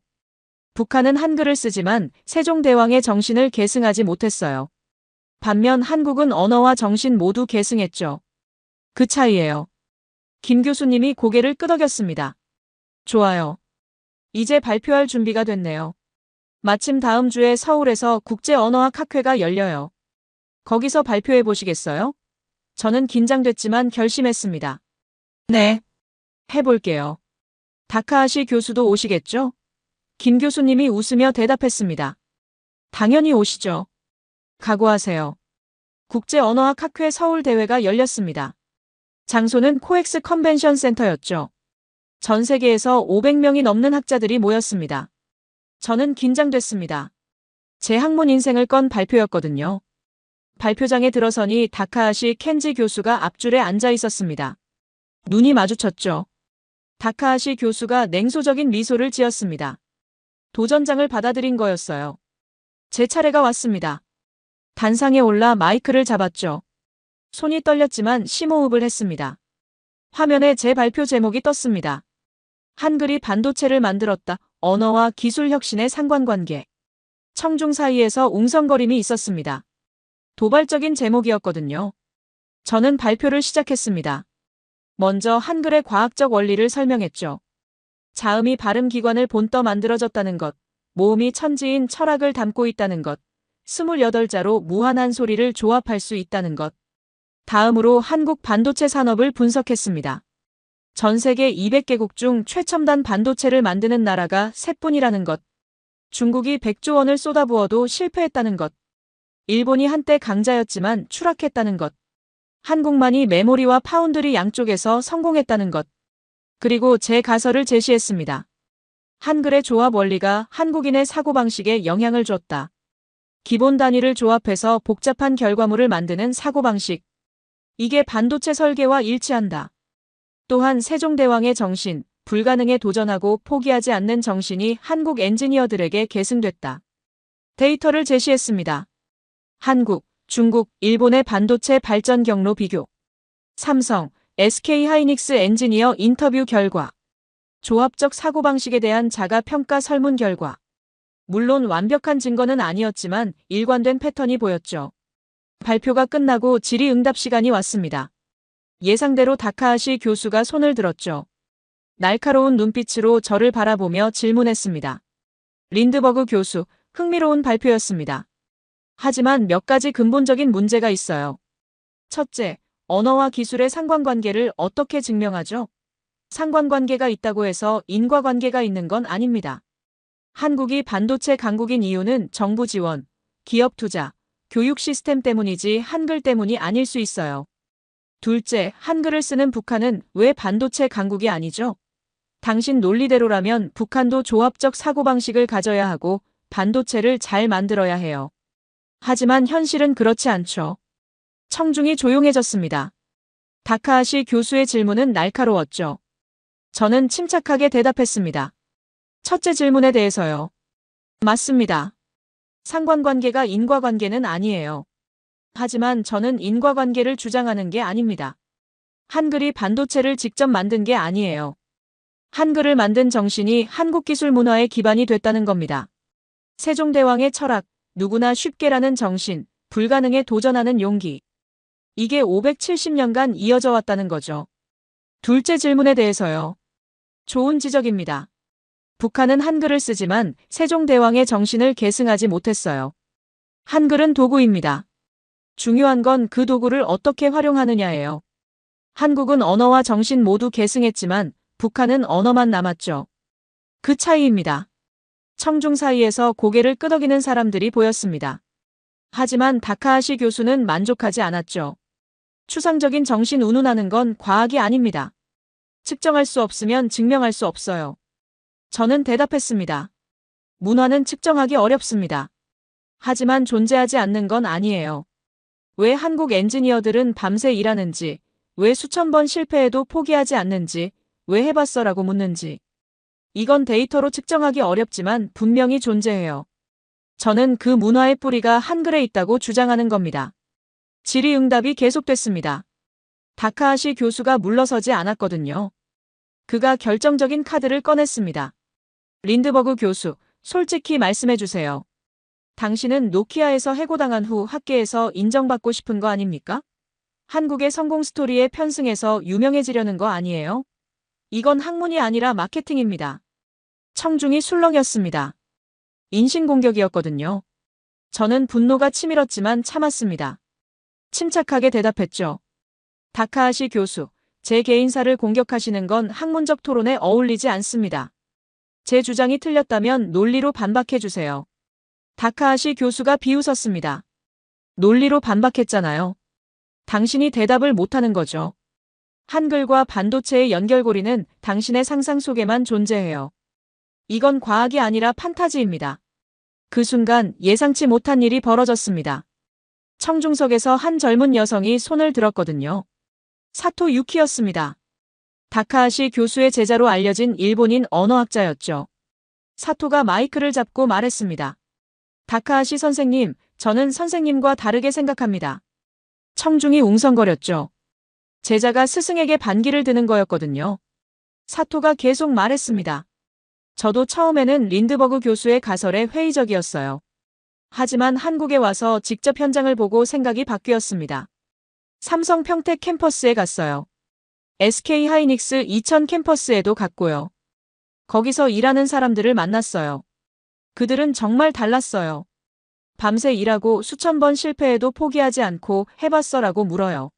북한은 한글을 쓰지만 세종대왕의 정신을 계승하지 못했어요. 반면 한국은 언어와 정신 모두 계승했죠. 그 차이예요. 김 교수님이 고개를 끄덕였습니다. 좋아요. 이제 발표할 준비가 됐네요. 마침 다음 주에 서울에서 국제언어학 학회가 열려요. 거기서 발표해 보시겠어요? 저는 긴장됐지만 결심했습니다. 네, 해볼게요. 다카하시 교수도 오시겠죠? 김 교수님이 웃으며 대답했습니다. 당연히 오시죠. 각오하세요. 국제언어학 학회 서울 대회가 열렸습니다. 장소는 코엑스 컨벤션 센터였죠. 전 세계에서 500명이 넘는 학자들이 모였습니다. 저는 긴장됐습니다. 제 학문 인생을 건 발표였거든요. 발표장에 들어서니 다카하시 켄지 교수가 앞줄에 앉아 있었습니다. 눈이 마주쳤죠. 다카하시 교수가 냉소적인 미소를 지었습니다. 도전장을 받아들인 거였어요. 제 차례가 왔습니다. 단상에 올라 마이크를 잡았죠. 손이 떨렸지만 심호흡을 했습니다. 화면에 제 발표 제목이 떴습니다. 한글이 반도체를 만들었다. 언어와 기술 혁신의 상관관계. 청중 사이에서 웅성거림이 있었습니다. 도발적인 제목이었거든요. 저는 발표를 시작했습니다. 먼저 한글의 과학적 원리를 설명했죠. 자음이 발음 기관을 본떠 만들어졌다는 것, 모음이 천지인 철학을 담고 있다는 것, 28자로 무한한 소리를 조합할 수 있다는 것. 다음으로 한국 반도체 산업을 분석했습니다. 전 세계 200개국 중 최첨단 반도체를 만드는 나라가 셋뿐이라는 것. 중국이 100조 원을 쏟아부어도 실패했다는 것. 일본이 한때 강자였지만 추락했다는 것. 한국만이 메모리와 파운드리 양쪽에서 성공했다는 것. 그리고 제 가설을 제시했습니다. 한글의 조합 원리가 한국인의 사고방식에 영향을 줬다. 기본 단위를 조합해서 복잡한 결과물을 만드는 사고방식. 이게 반도체 설계와 일치한다. 또한 세종대왕의 정신, 불가능에 도전하고 포기하지 않는 정신이 한국 엔지니어들에게 계승됐다. 데이터를 제시했습니다. 한국, 중국, 일본의 반도체 발전 경로 비교. 삼성, SK하이닉스 엔지니어 인터뷰 결과. 조합적 사고방식에 대한 자가평가 설문 결과. 물론 완벽한 증거는 아니었지만 일관된 패턴이 보였죠. 발표가 끝나고 질의응답 시간이 왔습니다. 예상대로 다카하시 교수가 손을 들었죠. 날카로운 눈빛으로 저를 바라보며 질문했습니다. 린드버그 교수, 흥미로운 발표였습니다. 하지만 몇 가지 근본적인 문제가 있어요. 첫째, 언어와 기술의 상관관계를 어떻게 증명하죠? 상관관계가 있다고 해서 인과관계가 있는 건 아닙니다. 한국이 반도체 강국인 이유는 정부 지원, 기업 투자, 교육 시스템 때문이지 한글 때문이 아닐 수 있어요. 둘째, 한글을 쓰는 북한은 왜 반도체 강국이 아니죠? 당신 논리대로라면 북한도 조합적 사고방식을 가져야 하고 반도체를 잘 만들어야 해요. 하지만 현실은 그렇지 않죠. 청중이 조용해졌습니다. 다카하시 교수의 질문은 날카로웠죠. 저는 침착하게 대답했습니다. 첫째 질문에 대해서요. 맞습니다. 상관관계가 인과관계는 아니에요. 하지만 저는 인과관계를 주장하는 게 아닙니다. 한글이 반도체를 직접 만든 게 아니에요. 한글을 만든 정신이 한국 기술 문화의 기반이 됐다는 겁니다. 세종대왕의 철학, 누구나 쉽게라는 정신, 불가능에 도전하는 용기. 이게 570년간 이어져 왔다는 거죠. 둘째 질문에 대해서요. 좋은 지적입니다. 북한은 한글을 쓰지만 세종대왕의 정신을 계승하지 못했어요. 한글은 도구입니다. 중요한 건 그 도구를 어떻게 활용하느냐예요. 한국은 언어와 정신 모두 계승했지만 북한은 언어만 남았죠. 그 차이입니다. 청중 사이에서 고개를 끄덕이는 사람들이 보였습니다. 하지만 다카하시 교수는 만족하지 않았죠. 추상적인 정신 운운하는 건 과학이 아닙니다. 측정할 수 없으면 증명할 수 없어요. 저는 대답했습니다. 문화는 측정하기 어렵습니다. 하지만 존재하지 않는 건 아니에요. 왜 한국 엔지니어들은 밤새 일하는지, 왜 수천 번 실패해도 포기하지 않는지, 왜 해봤어라고 묻는지. 이건 데이터로 측정하기 어렵지만 분명히 존재해요. 저는 그 문화의 뿌리가 한글에 있다고 주장하는 겁니다. 질의응답이 계속됐습니다. 다카하시 교수가 물러서지 않았거든요. 그가 결정적인 카드를 꺼냈습니다. 린드버그 교수, 솔직히 말씀해주세요. 당신은 노키아에서 해고당한 후 학계에서 인정받고 싶은 거 아닙니까? 한국의 성공 스토리에 편승해서 유명해지려는 거 아니에요? 이건 학문이 아니라 마케팅입니다. 청중이 술렁였습니다. 인신공격이었거든요. 저는 분노가 치밀었지만 참았습니다. 침착하게 대답했죠. 다카하시 교수, 제 개인사를 공격하시는 건 학문적 토론에 어울리지 않습니다. 제 주장이 틀렸다면 논리로 반박해주세요. 다카하시 교수가 비웃었습니다. 논리로 반박했잖아요. 당신이 대답을 못하는 거죠. 한글과 반도체의 연결고리는 당신의 상상 속에만 존재해요. 이건 과학이 아니라 판타지입니다. 그 순간 예상치 못한 일이 벌어졌습니다. 청중석에서 한 젊은 여성이 손을 들었거든요. 사토 유키였습니다. 다카하시 교수의 제자로 알려진 일본인 언어학자였죠. 사토가 마이크를 잡고 말했습니다. 다카하시 선생님, 저는 선생님과 다르게 생각합니다. 청중이 웅성거렸죠. 제자가 스승에게 반기를 드는 거였거든요. 사토가 계속 말했습니다. 저도 처음에는 린드버그 교수의 가설에 회의적이었어요. 하지만 한국에 와서 직접 현장을 보고 생각이 바뀌었습니다. 삼성 평택 캠퍼스에 갔어요. SK 하이닉스 이천 캠퍼스에도 갔고요. 거기서 일하는 사람들을 만났어요. 그들은 정말 달랐어요. 밤새 일하고 수천 번 실패해도 포기하지 않고 해봤어라고 물어요.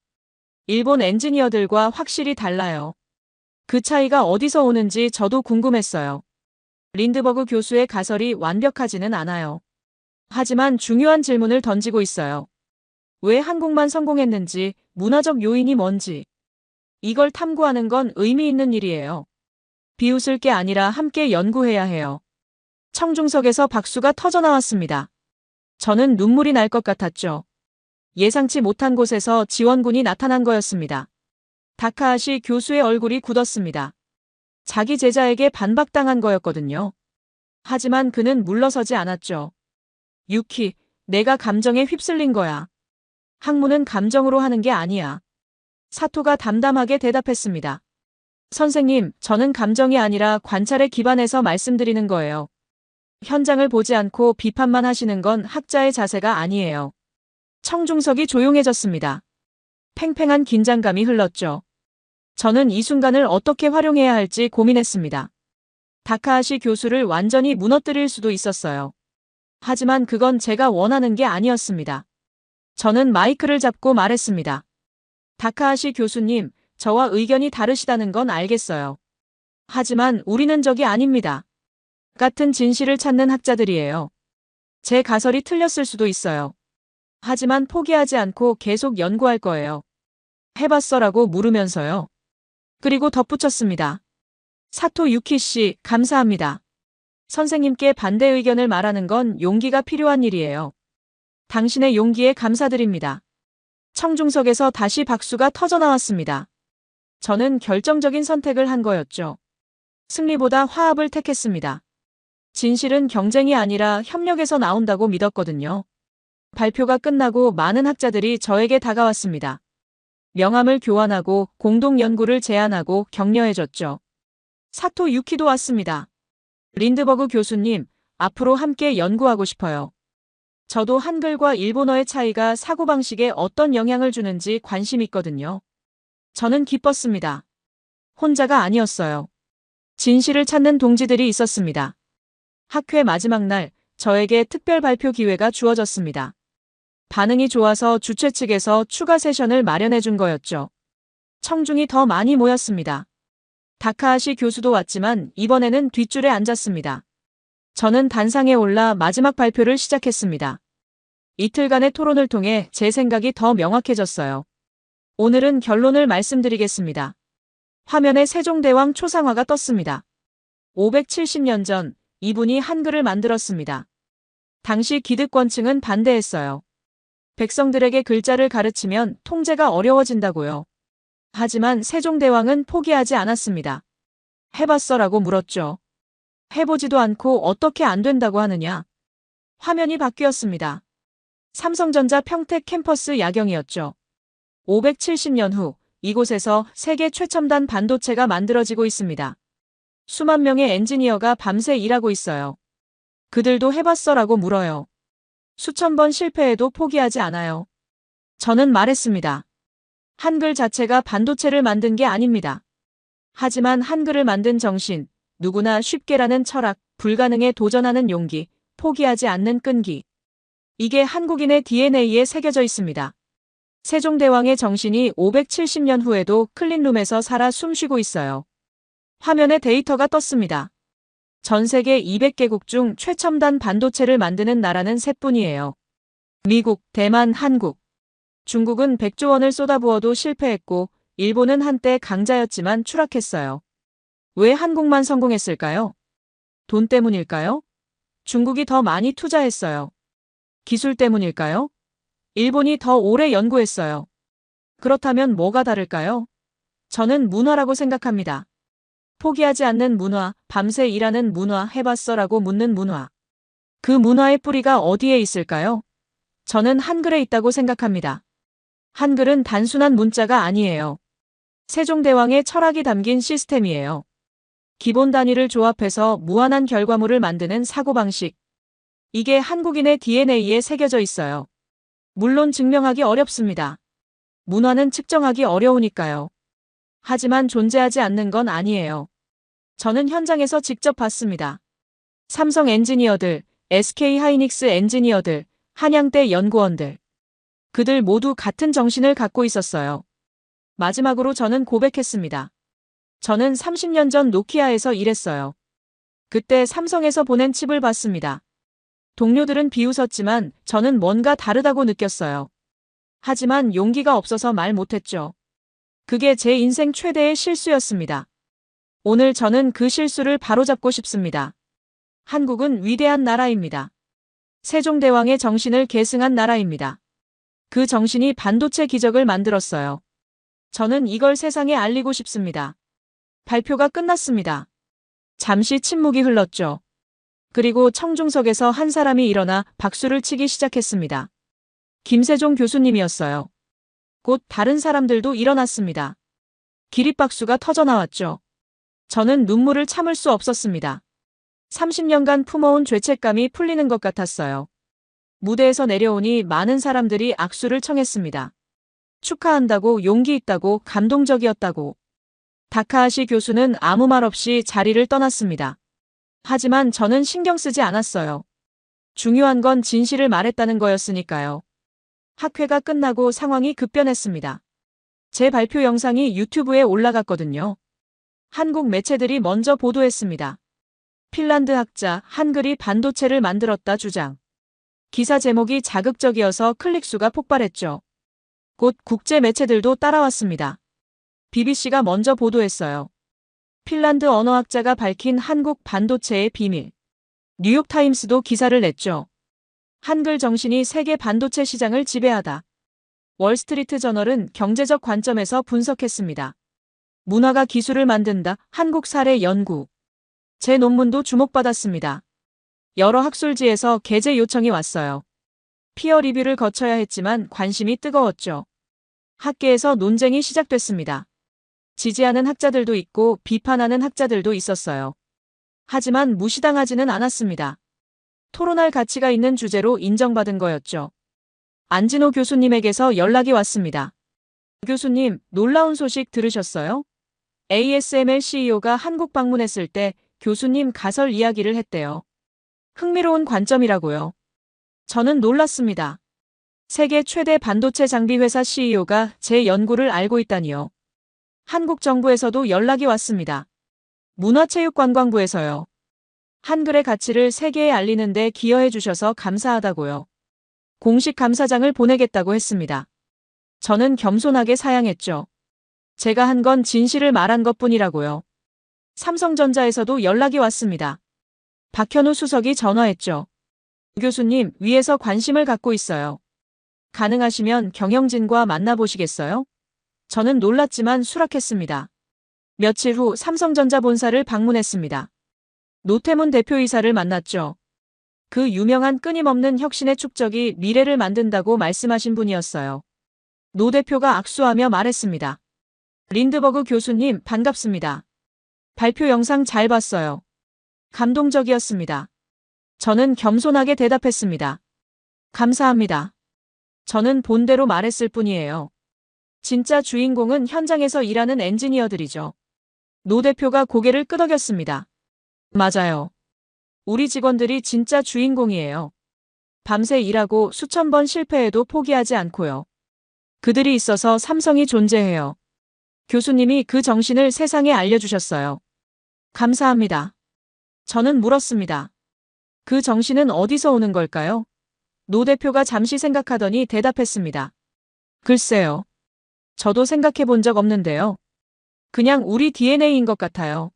일본 엔지니어들과 확실히 달라요. 그 차이가 어디서 오는지 저도 궁금했어요. 린드버그 교수의 가설이 완벽하지는 않아요. 하지만 중요한 질문을 던지고 있어요. 왜 한국만 성공했는지, 문화적 요인이 뭔지. 이걸 탐구하는 건 의미 있는 일이에요. 비웃을 게 아니라 함께 연구해야 해요. 청중석에서 박수가 터져나왔습니다. 저는 눈물이 날 것 같았죠. 예상치 못한 곳에서 지원군이 나타난 거였습니다. 다카하시 교수의 얼굴이 굳었습니다. 자기 제자에게 반박당한 거였거든요. 하지만 그는 물러서지 않았죠. 유키, 내가 감정에 휩쓸린 거야. 학문은 감정으로 하는 게 아니야. 사토가 담담하게 대답했습니다. 선생님, 저는 감정이 아니라 관찰에 기반해서 말씀드리는 거예요. 현장을 보지 않고 비판만 하시는 건 학자의 자세가 아니에요. 청중석이 조용해졌습니다. 팽팽한 긴장감이 흘렀죠. 저는 이 순간을 어떻게 활용해야 할지 고민했습니다. 다카하시 교수를 완전히 무너뜨릴 수도 있었어요. 하지만 그건 제가 원하는 게 아니었습니다. 저는 마이크를 잡고 말했습니다. 다카하시 교수님, 저와 의견이 다르시다는 건 알겠어요. 하지만 우리는 적이 아닙니다. 같은 진실을 찾는 학자들이에요. 제 가설이 틀렸을 수도 있어요. 하지만 포기하지 않고 계속 연구할 거예요. 해봤어라고 물으면서요. 그리고 덧붙였습니다. 사토 유키 씨, 감사합니다. 선생님께 반대 의견을 말하는 건 용기가 필요한 일이에요. 당신의 용기에 감사드립니다. 청중석에서 다시 박수가 터져나왔습니다. 저는 결정적인 선택을 한 거였죠. 승리보다 화합을 택했습니다. 진실은 경쟁이 아니라 협력에서 나온다고 믿었거든요. 발표가 끝나고 많은 학자들이 저에게 다가왔습니다. 명함을 교환하고 공동 연구를 제안하고 격려해줬죠. 사토 유키도 왔습니다. 린드버그 교수님, 앞으로 함께 연구하고 싶어요. 저도 한글과 일본어의 차이가 사고방식에 어떤 영향을 주는지 관심 있거든요. 저는 기뻤습니다. 혼자가 아니었어요. 진실을 찾는 동지들이 있었습니다. 학회 마지막 날, 저에게 특별 발표 기회가 주어졌습니다. 반응이 좋아서 주최 측에서 추가 세션을 마련해 준 거였죠. 청중이 더 많이 모였습니다. 다카하시 교수도 왔지만 이번에는 뒷줄에 앉았습니다. 저는 단상에 올라 마지막 발표를 시작했습니다. 이틀간의 토론을 통해 제 생각이 더 명확해졌어요. 오늘은 결론을 말씀드리겠습니다. 화면에 세종대왕 초상화가 떴습니다. 570년 전 이분이 한글을 만들었습니다. 당시 기득권층은 반대했어요. 백성들에게 글자를 가르치면 통제가 어려워진다고요. 하지만 세종대왕은 포기하지 않았습니다. 해봤어라고 물었죠. 해보지도 않고 어떻게 안 된다고 하느냐. 화면이 바뀌었습니다. 삼성전자 평택 캠퍼스 야경이었죠. 570년 후 이곳에서 세계 최첨단 반도체가 만들어지고 있습니다. 수만 명의 엔지니어가 밤새 일하고 있어요. 그들도 해봤어라고 물어요. 수천 번 실패해도 포기하지 않아요. 저는 말했습니다. 한글 자체가 반도체를 만든 게 아닙니다. 하지만 한글을 만든 정신, 누구나 쉽게라는 철학, 불가능에 도전하는 용기, 포기하지 않는 끈기. 이게 한국인의 DNA에 새겨져 있습니다. 세종대왕의 정신이 570년 후에도 클린룸에서 살아 숨쉬고 있어요. 화면에 데이터가 떴습니다. 전 세계 200개국 중 최첨단 반도체를 만드는 나라는 셋뿐이에요. 미국, 대만, 한국. 중국은 100조 원을 쏟아부어도 실패했고, 일본은 한때 강자였지만 추락했어요. 왜 한국만 성공했을까요? 돈 때문일까요? 중국이 더 많이 투자했어요. 기술 때문일까요? 일본이 더 오래 연구했어요. 그렇다면 뭐가 다를까요? 저는 문화라고 생각합니다. 포기하지 않는 문화, 밤새 일하는 문화, 해봤어라고 묻는 문화. 그 문화의 뿌리가 어디에 있을까요? 저는 한글에 있다고 생각합니다. 한글은 단순한 문자가 아니에요. 세종대왕의 철학이 담긴 시스템이에요. 기본 단위를 조합해서 무한한 결과물을 만드는 사고방식. 이게 한국인의 DNA에 새겨져 있어요. 물론 증명하기 어렵습니다. 문화는 측정하기 어려우니까요. 하지만 존재하지 않는 건 아니에요. 저는 현장에서 직접 봤습니다. 삼성 엔지니어들, SK 하이닉스 엔지니어들, 한양대 연구원들. 그들 모두 같은 정신을 갖고 있었어요. 마지막으로 저는 고백했습니다. 저는 30년 전 노키아에서 일했어요. 그때 삼성에서 보낸 칩을 봤습니다. 동료들은 비웃었지만 저는 뭔가 다르다고 느꼈어요. 하지만 용기가 없어서 말 못했죠. 그게 제 인생 최대의 실수였습니다. 오늘 저는 그 실수를 바로잡고 싶습니다. 한국은 위대한 나라입니다. 세종대왕의 정신을 계승한 나라입니다. 그 정신이 반도체 기적을 만들었어요. 저는 이걸 세상에 알리고 싶습니다. 발표가 끝났습니다. 잠시 침묵이 흘렀죠. 그리고 청중석에서 한 사람이 일어나 박수를 치기 시작했습니다. 김세종 교수님이었어요. 곧 다른 사람들도 일어났습니다. 기립박수가 터져나왔죠. 저는 눈물을 참을 수 없었습니다. 30년간 품어온 죄책감이 풀리는 것 같았어요. 무대에서 내려오니 많은 사람들이 악수를 청했습니다. 축하한다고, 용기 있다고, 감동적이었다고. 다카하시 교수는 아무 말 없이 자리를 떠났습니다. 하지만 저는 신경 쓰지 않았어요. 중요한 건 진실을 말했다는 거였으니까요. 학회가 끝나고 상황이 급변했습니다. 제 발표 영상이 유튜브에 올라갔거든요. 한국 매체들이 먼저 보도했습니다. 핀란드 학자, 한글이 반도체를 만들었다 주장. 기사 제목이 자극적이어서 클릭수가 폭발했죠. 곧 국제 매체들도 따라왔습니다. BBC가 먼저 보도했어요. 핀란드 언어학자가 밝힌 한국 반도체의 비밀. 뉴욕타임스도 기사를 냈죠. 한글 정신이 세계 반도체 시장을 지배하다. 월스트리트 저널은 경제적 관점에서 분석했습니다. 문화가 기술을 만든다. 한국 사례 연구. 제 논문도 주목받았습니다. 여러 학술지에서 게재 요청이 왔어요. 피어 리뷰를 거쳐야 했지만 관심이 뜨거웠죠. 학계에서 논쟁이 시작됐습니다. 지지하는 학자들도 있고 비판하는 학자들도 있었어요. 하지만 무시당하지는 않았습니다. 토론할 가치가 있는 주제로 인정받은 거였죠. 안진호 교수님에게서 연락이 왔습니다. 교수님, 놀라운 소식 들으셨어요? ASML CEO가 한국 방문했을 때 교수님 가설 이야기를 했대요. 흥미로운 관점이라고요. 저는 놀랐습니다. 세계 최대 반도체 장비 회사 CEO가 제 연구를 알고 있다니요. 한국 정부에서도 연락이 왔습니다. 문화체육관광부에서요. 한글의 가치를 세계에 알리는 데 기여해 주셔서 감사하다고요. 공식 감사장을 보내겠다고 했습니다. 저는 겸손하게 사양했죠. 제가 한 건 진실을 말한 것뿐이라고요. 삼성전자에서도 연락이 왔습니다. 박현우 수석이 전화했죠. 교수님, 위에서 관심을 갖고 있어요. 가능하시면 경영진과 만나보시겠어요? 저는 놀랐지만 수락했습니다. 며칠 후 삼성전자 본사를 방문했습니다. 노태문 대표이사를 만났죠. 그 유명한 끊임없는 혁신의 축적이 미래를 만든다고 말씀하신 분이었어요. 노 대표가 악수하며 말했습니다. 린드버그 교수님, 반갑습니다. 발표 영상 잘 봤어요. 감동적이었습니다. 저는 겸손하게 대답했습니다. 감사합니다. 저는 본대로 말했을 뿐이에요. 진짜 주인공은 현장에서 일하는 엔지니어들이죠. 노 대표가 고개를 끄덕였습니다. 맞아요. 우리 직원들이 진짜 주인공이에요. 밤새 일하고 수천 번 실패해도 포기하지 않고요. 그들이 있어서 삼성이 존재해요. 교수님이 그 정신을 세상에 알려주셨어요. 감사합니다. 저는 물었습니다. 그 정신은 어디서 오는 걸까요? 노 대표가 잠시 생각하더니 대답했습니다. 글쎄요. 저도 생각해 본 적 없는데요. 그냥 우리 DNA인 것 같아요.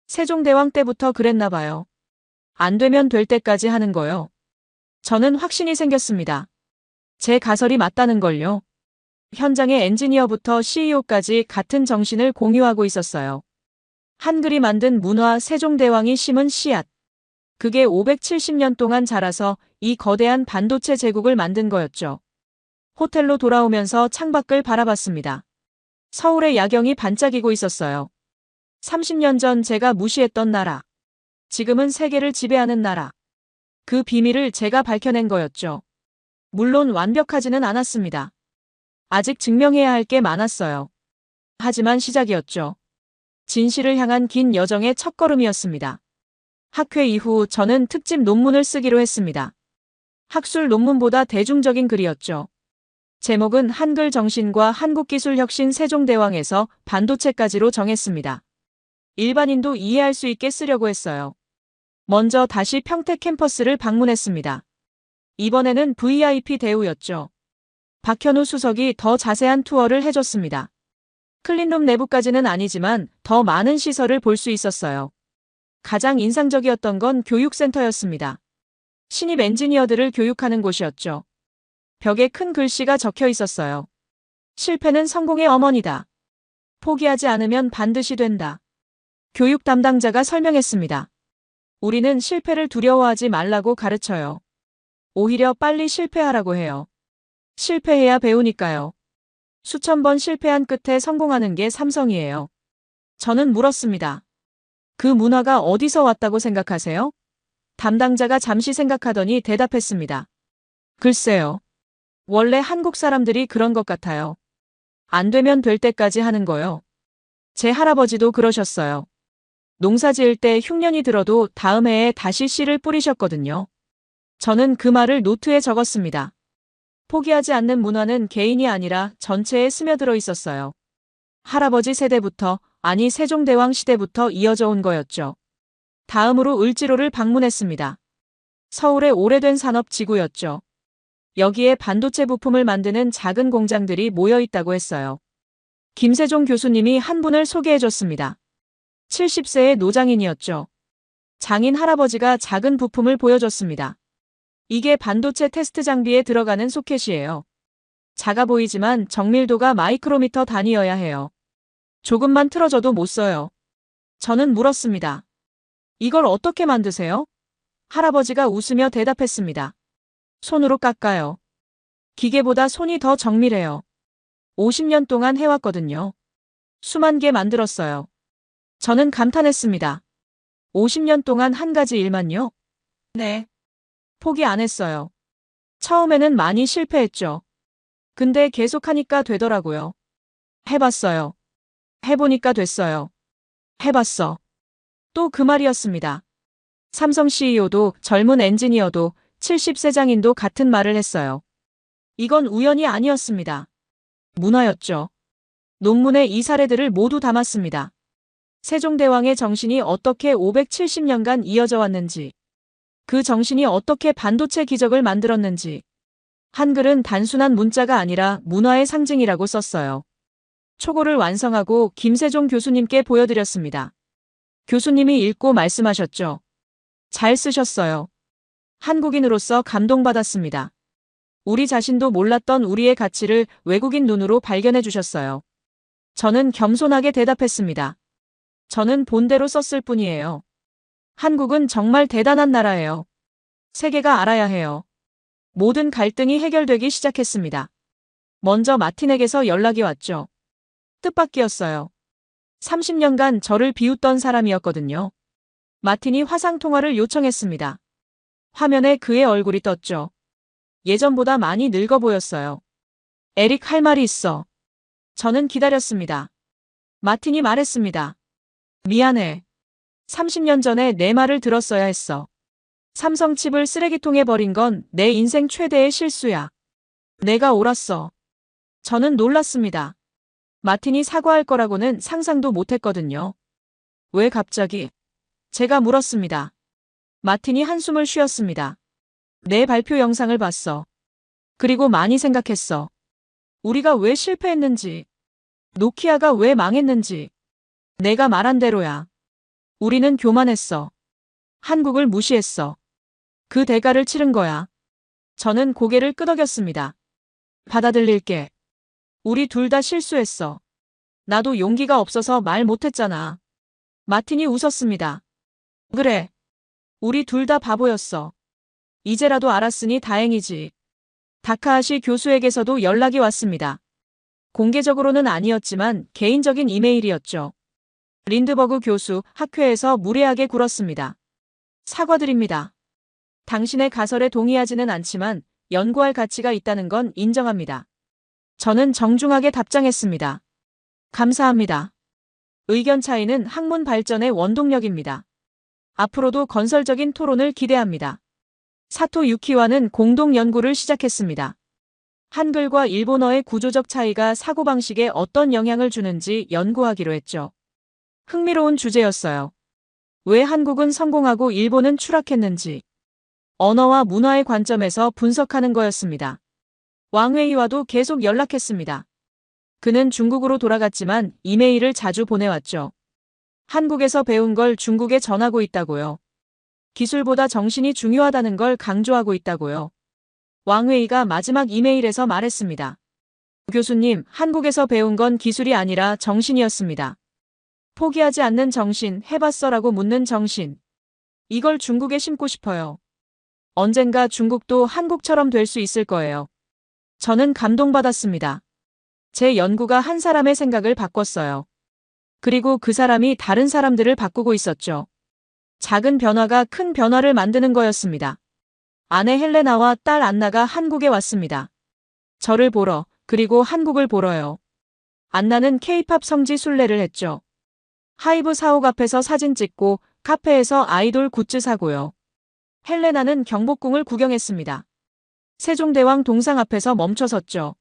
세종대왕 때부터 그랬나 봐요. 안 되면 될 때까지 하는 거요. 저는 확신이 생겼습니다. 제 가설이 맞다는 걸요. 현장의 엔지니어부터 CEO까지 같은 정신을 공유하고 있었어요. 한글이 만든 문화 세종대왕이 심은 씨앗. 그게 570년 동안 자라서 이 거대한 반도체 제국을 만든 거였죠. 호텔로 돌아오면서 창밖을 바라봤습니다. 서울의 야경이 반짝이고 있었어요. 30년 전 제가 무시했던 나라. 지금은 세계를 지배하는 나라. 그 비밀을 제가 밝혀낸 거였죠. 물론 완벽하지는 않았습니다. 아직 증명해야 할 게 많았어요. 하지만 시작이었죠. 진실을 향한 긴 여정의 첫걸음이었습니다. 학회 이후 저는 특집 논문을 쓰기로 했습니다. 학술 논문보다 대중적인 글이었죠. 제목은 한글 정신과 한국기술혁신 세종대왕에서 반도체까지로 정했습니다. 일반인도 이해할 수 있게 쓰려고 했어요. 먼저 다시 평택 캠퍼스를 방문했습니다. 이번에는 VIP 대우였죠. 박현우 수석이 더 자세한 투어를 해줬습니다. 클린룸 내부까지는 아니지만 더 많은 시설을 볼 수 있었어요. 가장 인상적이었던 건 교육센터였습니다. 신입 엔지니어들을 교육하는 곳이었죠. 벽에 큰 글씨가 적혀 있었어요. 실패는 성공의 어머니다. 포기하지 않으면 반드시 된다. 교육 담당자가 설명했습니다. 우리는 실패를 두려워하지 말라고 가르쳐요. 오히려 빨리 실패하라고 해요. 실패해야 배우니까요. 수천 번 실패한 끝에 성공하는 게 삼성이에요. 저는 물었습니다. 그 문화가 어디서 왔다고 생각하세요? 담당자가 잠시 생각하더니 대답했습니다. 글쎄요. 원래 한국 사람들이 그런 것 같아요. 안 되면 될 때까지 하는 거요. 제 할아버지도 그러셨어요. 농사 지을 때 흉년이 들어도 다음 해에 다시 씨를 뿌리셨거든요. 저는 그 말을 노트에 적었습니다. 포기하지 않는 문화는 개인이 아니라 전체에 스며들어 있었어요. 할아버지 세대부터, 아니 세종대왕 시대부터 이어져 온 거였죠. 다음으로 을지로를 방문했습니다. 서울의 오래된 산업지구였죠. 여기에 반도체 부품을 만드는 작은 공장들이 모여 있다고 했어요. 김세종 교수님이 한 분을 소개해줬습니다. 70세의 노장인이었죠. 장인 할아버지가 작은 부품을 보여줬습니다. 이게 반도체 테스트 장비에 들어가는 소켓이에요. 작아 보이지만 정밀도가 마이크로미터 단위여야 해요. 조금만 틀어져도 못 써요. 저는 물었습니다. 이걸 어떻게 만드세요? 할아버지가 웃으며 대답했습니다. 손으로 깎아요. 기계보다 손이 더 정밀해요. 50년 동안 해왔거든요. 수만 개 만들었어요. 저는 감탄했습니다. 50년 동안 한 가지 일만요? 네. 포기 안 했어요. 처음에는 많이 실패했죠. 근데 계속하니까 되더라고요. 해봤어요. 해보니까 됐어요. 해봤어. 또 그 말이었습니다. 삼성 CEO도 젊은 엔지니어도 70세 장인도 같은 말을 했어요. 이건 우연이 아니었습니다. 문화였죠. 논문에 이 사례들을 모두 담았습니다. 세종대왕의 정신이 어떻게 570년간 이어져 왔는지, 그 정신이 어떻게 반도체 기적을 만들었는지. 한글은 단순한 문자가 아니라 문화의 상징이라고 썼어요. 초고를 완성하고 김세종 교수님께 보여드렸습니다. 교수님이 읽고 말씀하셨죠. 잘 쓰셨어요. 한국인으로서 감동받았습니다. 우리 자신도 몰랐던 우리의 가치를 외국인 눈으로 발견해 주셨어요. 저는 겸손하게 대답했습니다. 저는 본대로 썼을 뿐이에요. 한국은 정말 대단한 나라예요. 세계가 알아야 해요. 모든 갈등이 해결되기 시작했습니다. 먼저 마틴에게서 연락이 왔죠. 뜻밖이었어요. 30년간 저를 비웃던 사람이었거든요. 마틴이 화상통화를 요청했습니다. 화면에 그의 얼굴이 떴죠. 예전보다 많이 늙어 보였어요. 에릭, 할 말이 있어. 저는 기다렸습니다. 마틴이 말했습니다. 미안해. 30년 전에 내 말을 들었어야 했어. 삼성 칩을 쓰레기통에 버린 건 내 인생 최대의 실수야. 내가 옳았어. 저는 놀랐습니다. 마틴이 사과할 거라고는 상상도 못했거든요. 왜 갑자기? 제가 물었습니다. 마틴이 한숨을 쉬었습니다. 내 발표 영상을 봤어. 그리고 많이 생각했어. 우리가 왜 실패했는지, 노키아가 왜 망했는지. 내가 말한 대로야. 우리는 교만했어. 한국을 무시했어. 그 대가를 치른 거야. 저는 고개를 끄덕였습니다. 받아들일게. 우리 둘 다 실수했어. 나도 용기가 없어서 말 못했잖아. 마틴이 웃었습니다. 그래. 우리 둘 다 바보였어. 이제라도 알았으니 다행이지. 다카하시 교수에게서도 연락이 왔습니다. 공개적으로는 아니었지만 개인적인 이메일이었죠. 린드버그 교수, 학회에서 무례하게 굴었습니다. 사과드립니다. 당신의 가설에 동의하지는 않지만 연구할 가치가 있다는 건 인정합니다. 저는 정중하게 답장했습니다. 감사합니다. 의견 차이는 학문 발전의 원동력입니다. 앞으로도 건설적인 토론을 기대합니다. 사토 유키와는 공동 연구를 시작했습니다. 한글과 일본어의 구조적 차이가 사고방식에 어떤 영향을 주는지 연구하기로 했죠. 흥미로운 주제였어요. 왜 한국은 성공하고 일본은 추락했는지. 언어와 문화의 관점에서 분석하는 거였습니다. 왕웨이와도 계속 연락했습니다. 그는 중국으로 돌아갔지만 이메일을 자주 보내왔죠. 한국에서 배운 걸 중국에 전하고 있다고요. 기술보다 정신이 중요하다는 걸 강조하고 있다고요. 왕웨이가 마지막 이메일에서 말했습니다. 교수님, 한국에서 배운 건 기술이 아니라 정신이었습니다. 포기하지 않는 정신, 해봤어라고 묻는 정신. 이걸 중국에 심고 싶어요. 언젠가 중국도 한국처럼 될 수 있을 거예요. 저는 감동받았습니다. 제 연구가 한 사람의 생각을 바꿨어요. 그리고 그 사람이 다른 사람들을 바꾸고 있었죠. 작은 변화가 큰 변화를 만드는 거였습니다. 아내 헬레나와 딸 안나가 한국에 왔습니다. 저를 보러, 그리고 한국을 보러요. 안나는 K-팝 성지 순례를 했죠. 하이브 사옥 앞에서 사진 찍고 카페에서 아이돌 굿즈 사고요. 헬레나는 경복궁을 구경했습니다. 세종대왕 동상 앞에서 멈춰섰죠.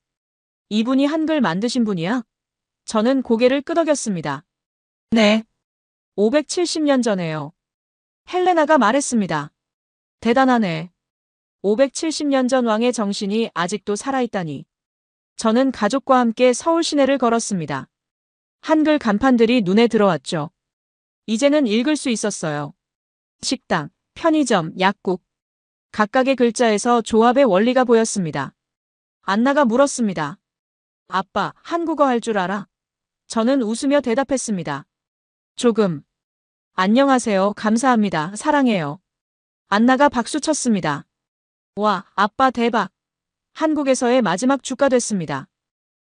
이분이 한글 만드신 분이야? 저는 고개를 끄덕였습니다. 네. 570년 전에요. 헬레나가 말했습니다. 대단하네. 570년 전 왕의 정신이 아직도 살아있다니. 저는 가족과 함께 서울 시내를 걸었습니다. 한글 간판들이 눈에 들어왔죠. 이제는 읽을 수 있었어요. 식당, 편의점, 약국. 각각의 글자에서 조합의 원리가 보였습니다. 안나가 물었습니다. 아빠, 한국어 할 줄 알아? 저는 웃으며 대답했습니다. 조금. 안녕하세요. 감사합니다. 사랑해요. 안나가 박수 쳤습니다. 와, 아빠 대박. 한국에서의 마지막 주가 됐습니다.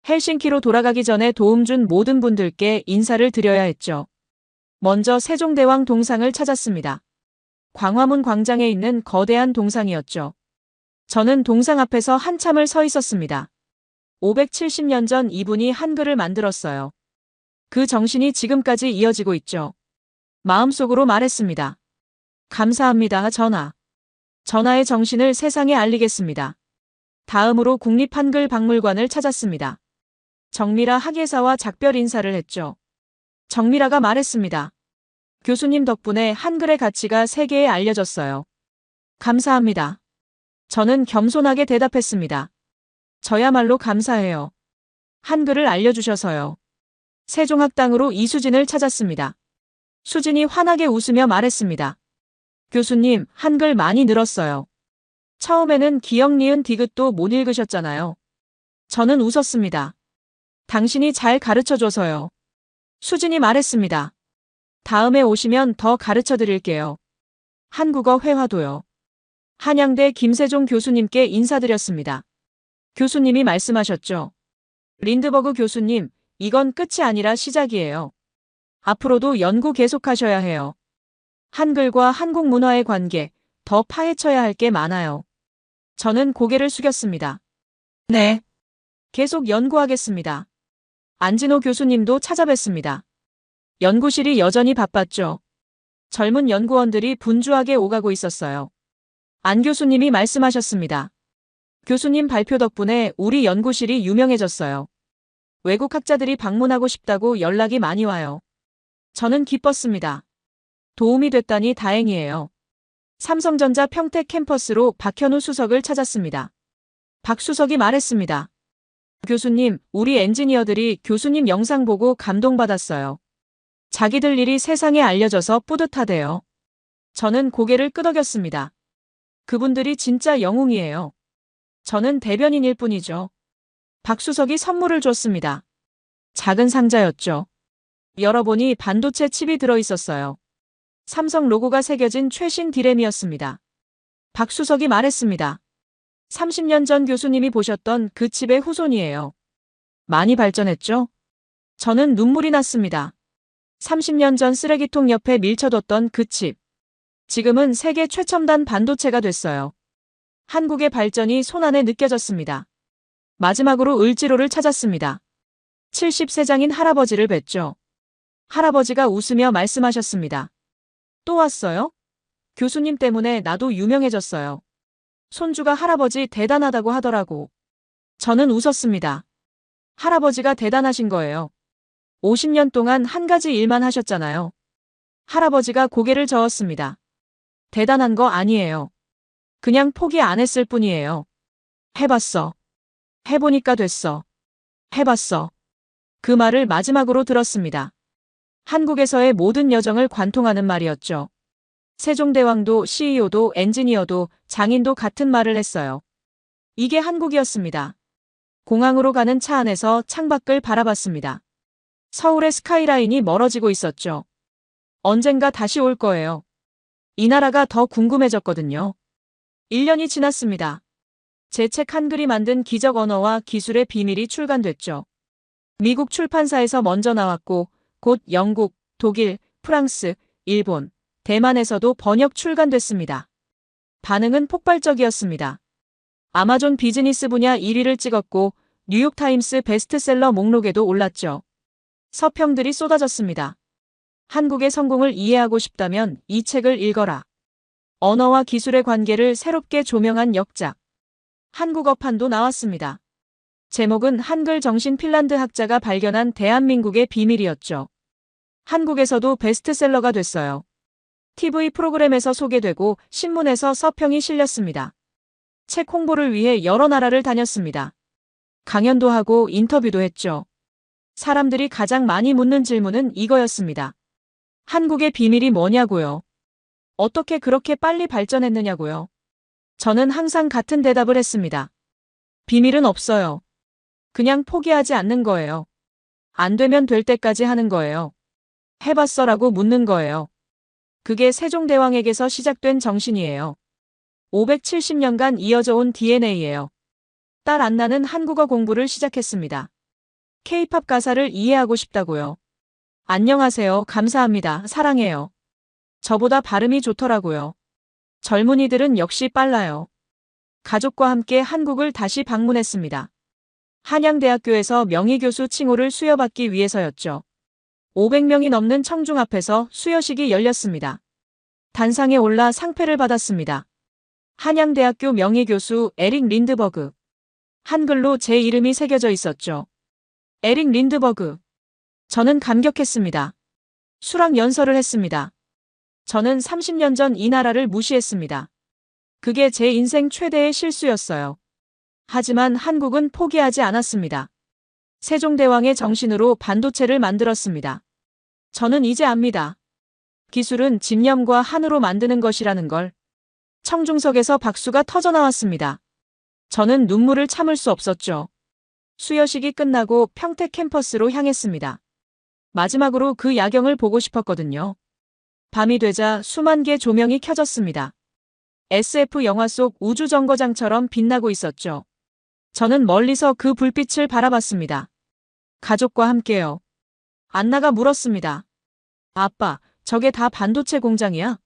헬싱키로 돌아가기 전에 도움 준 모든 분들께 인사를 드려야 했죠. 먼저 세종대왕 동상을 찾았습니다. 광화문 광장에 있는 거대한 동상이었죠. 저는 동상 앞에서 한참을 서 있었습니다. 570년 전 이분이 한글을 만들었어요. 그 정신이 지금까지 이어지고 있죠. 마음속으로 말했습니다. 감사합니다, 전하. 전하의 정신을 세상에 알리겠습니다. 다음으로 국립한글박물관을 찾았습니다. 정미라 학예사와 작별 인사를 했죠. 정미라가 말했습니다. 교수님 덕분에 한글의 가치가 세계에 알려졌어요. 감사합니다. 저는 겸손하게 대답했습니다. 저야말로 감사해요. 한글을 알려주셔서요. 세종학당으로 이수진을 찾았습니다. 수진이 환하게 웃으며 말했습니다. 교수님, 한글 많이 늘었어요. 처음에는 기역 니은 디귿도 못 읽으셨잖아요. 저는 웃었습니다. 당신이 잘 가르쳐줘서요. 수진이 말했습니다. 다음에 오시면 더 가르쳐 드릴게요. 한국어 회화도요. 한양대 김세종 교수님께 인사드렸습니다. 교수님이 말씀하셨죠. 린드버그 교수님, 이건 끝이 아니라 시작이에요. 앞으로도 연구 계속하셔야 해요. 한글과 한국 문화의 관계, 더 파헤쳐야 할 게 많아요. 저는 고개를 숙였습니다. 네. 계속 연구하겠습니다. 안진호 교수님도 찾아뵀습니다. 연구실이 여전히 바빴죠. 젊은 연구원들이 분주하게 오가고 있었어요. 안 교수님이 말씀하셨습니다. 교수님 발표 덕분에 우리 연구실이 유명해졌어요. 외국 학자들이 방문하고 싶다고 연락이 많이 와요. 저는 기뻤습니다. 도움이 됐다니 다행이에요. 삼성전자 평택 캠퍼스로 박현우 수석을 찾았습니다. 박 수석이 말했습니다. 교수님, 우리 엔지니어들이 교수님 영상 보고 감동받았어요. 자기들 일이 세상에 알려져서 뿌듯하대요. 저는 고개를 끄덕였습니다. 그분들이 진짜 영웅이에요. 저는 대변인일 뿐이죠. 박 수석이 선물을 줬습니다. 작은 상자였죠. 열어보니 반도체 칩이 들어있었어요. 삼성 로고가 새겨진 최신 디램이었습니다. 박 수석이 말했습니다. 30년 전 교수님이 보셨던 그 칩의 후손이에요. 많이 발전했죠? 저는 눈물이 났습니다. 30년 전 쓰레기통 옆에 밀쳐뒀던 그 칩. 지금은 세계 최첨단 반도체가 됐어요. 한국의 발전이 손안에 느껴졌습니다. 마지막으로 을지로를 찾았습니다. 70세장인 할아버지를 뵀죠. 할아버지가 웃으며 말씀하셨습니다. 또 왔어요? 교수님 때문에 나도 유명해졌어요. 손주가 할아버지 대단하다고 하더라고. 저는 웃었습니다. 할아버지가 대단하신 거예요. 50년 동안 한 가지 일만 하셨잖아요. 할아버지가 고개를 저었습니다. 대단한 거 아니에요. 그냥 포기 안 했을 뿐이에요. 해봤어. 해보니까 됐어. 해봤어. 그 말을 마지막으로 들었습니다. 한국에서의 모든 여정을 관통하는 말이었죠. 세종대왕도 CEO도 엔지니어도 장인도 같은 말을 했어요. 이게 한국이었습니다. 공항으로 가는 차 안에서 창밖을 바라봤습니다. 서울의 스카이라인이 멀어지고 있었죠. 언젠가 다시 올 거예요. 이 나라가 더 궁금해졌거든요. 1년이 지났습니다. 제 책 한글이 만든 기적 언어와 기술의 비밀이 출간됐죠. 미국 출판사에서 먼저 나왔고 곧 영국, 독일, 프랑스, 일본, 대만에서도 번역 출간됐습니다. 반응은 폭발적이었습니다. 아마존 비즈니스 분야 1위를 찍었고 뉴욕타임스 베스트셀러 목록에도 올랐죠. 서평들이 쏟아졌습니다. 한국의 성공을 이해하고 싶다면 이 책을 읽어라. 언어와 기술의 관계를 새롭게 조명한 역작. 한국어판도 나왔습니다. 제목은 한글 정신 핀란드 학자가 발견한 대한민국의 비밀이었죠. 한국에서도 베스트셀러가 됐어요. TV 프로그램에서 소개되고 신문에서 서평이 실렸습니다. 책 홍보를 위해 여러 나라를 다녔습니다. 강연도 하고 인터뷰도 했죠. 사람들이 가장 많이 묻는 질문은 이거였습니다. 한국의 비밀이 뭐냐고요? 어떻게 그렇게 빨리 발전했느냐고요? 저는 항상 같은 대답을 했습니다. 비밀은 없어요. 그냥 포기하지 않는 거예요. 안 되면 될 때까지 하는 거예요. 해봤어라고 묻는 거예요. 그게 세종대왕에게서 시작된 정신이에요. 570년간 이어져 온 DNA예요. 딸 안나는 한국어 공부를 시작했습니다. K-팝 가사를 이해하고 싶다고요. 안녕하세요. 감사합니다. 사랑해요. 저보다 발음이 좋더라고요. 젊은이들은 역시 빨라요. 가족과 함께 한국을 다시 방문했습니다. 한양대학교에서 명의교수 칭호를 수여받기 위해서였죠. 500명이 넘는 청중 앞에서 수여식이 열렸습니다. 단상에 올라 상패를 받았습니다. 한양대학교 명의교수 에릭 린드버그. 한글로 제 이름이 새겨져 있었죠. 에릭 린드버그. 저는 감격했습니다. 수락연설을 했습니다. 저는 30년 전 이 나라를 무시했습니다. 그게 제 인생 최대의 실수였어요. 하지만 한국은 포기하지 않았습니다. 세종대왕의 정신으로 반도체를 만들었습니다. 저는 이제 압니다. 기술은 집념과 한으로 만드는 것이라는 걸. 청중석에서 박수가 터져나왔습니다. 저는 눈물을 참을 수 없었죠. 수여식이 끝나고 평택 캠퍼스로 향했습니다. 마지막으로 그 야경을 보고 싶었거든요. 밤이 되자 수만 개 조명이 켜졌습니다. SF 영화 속 우주정거장처럼 빛나고 있었죠. 저는 멀리서 그 불빛을 바라봤습니다. 가족과 함께요. 안나가 물었습니다. 아빠, 저게 다 반도체 공장이야?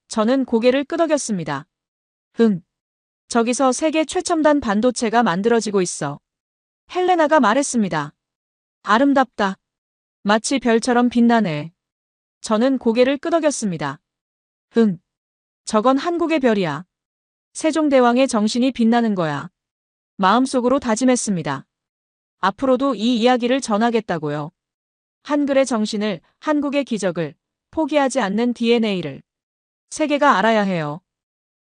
저는 고개를 끄덕였습니다. 응. 저기서 세계 최첨단 반도체가 만들어지고 있어. 헬레나가 말했습니다. 아름답다. 마치 별처럼 빛나네. 저는 고개를 끄덕였습니다. 응. 저건 한국의 별이야. 세종대왕의 정신이 빛나는 거야. 마음속으로 다짐했습니다. 앞으로도 이 이야기를 전하겠다고요. 한글의 정신을, 한국의 기적을, 포기하지 않는 DNA를 세계가 알아야 해요.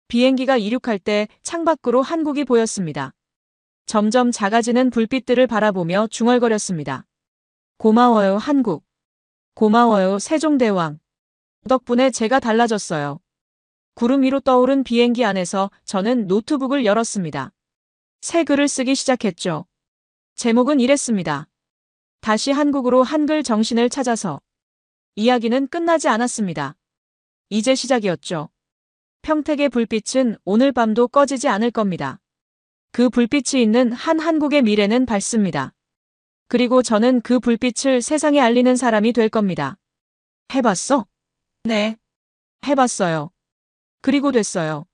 비행기가 이륙할 때 창밖으로 한국이 보였습니다. 점점 작아지는 불빛들을 바라보며 중얼거렸습니다. 고마워요, 한국. 고마워요, 세종대왕. 덕분에 제가 달라졌어요. 구름 위로 떠오른 비행기 안에서 저는 노트북을 열었습니다. 새 글을 쓰기 시작했죠. 제목은 이랬습니다. 다시 한국으로 한글 정신을 찾아서. 이야기는 끝나지 않았습니다. 이제 시작이었죠. 평택의 불빛은 오늘 밤도 꺼지지 않을 겁니다. 그 불빛이 있는 한국의 미래는 밝습니다. 그리고 저는 그 불빛을 세상에 알리는 사람이 될 겁니다. 해봤어? 네. 해봤어요. 그리고 됐어요.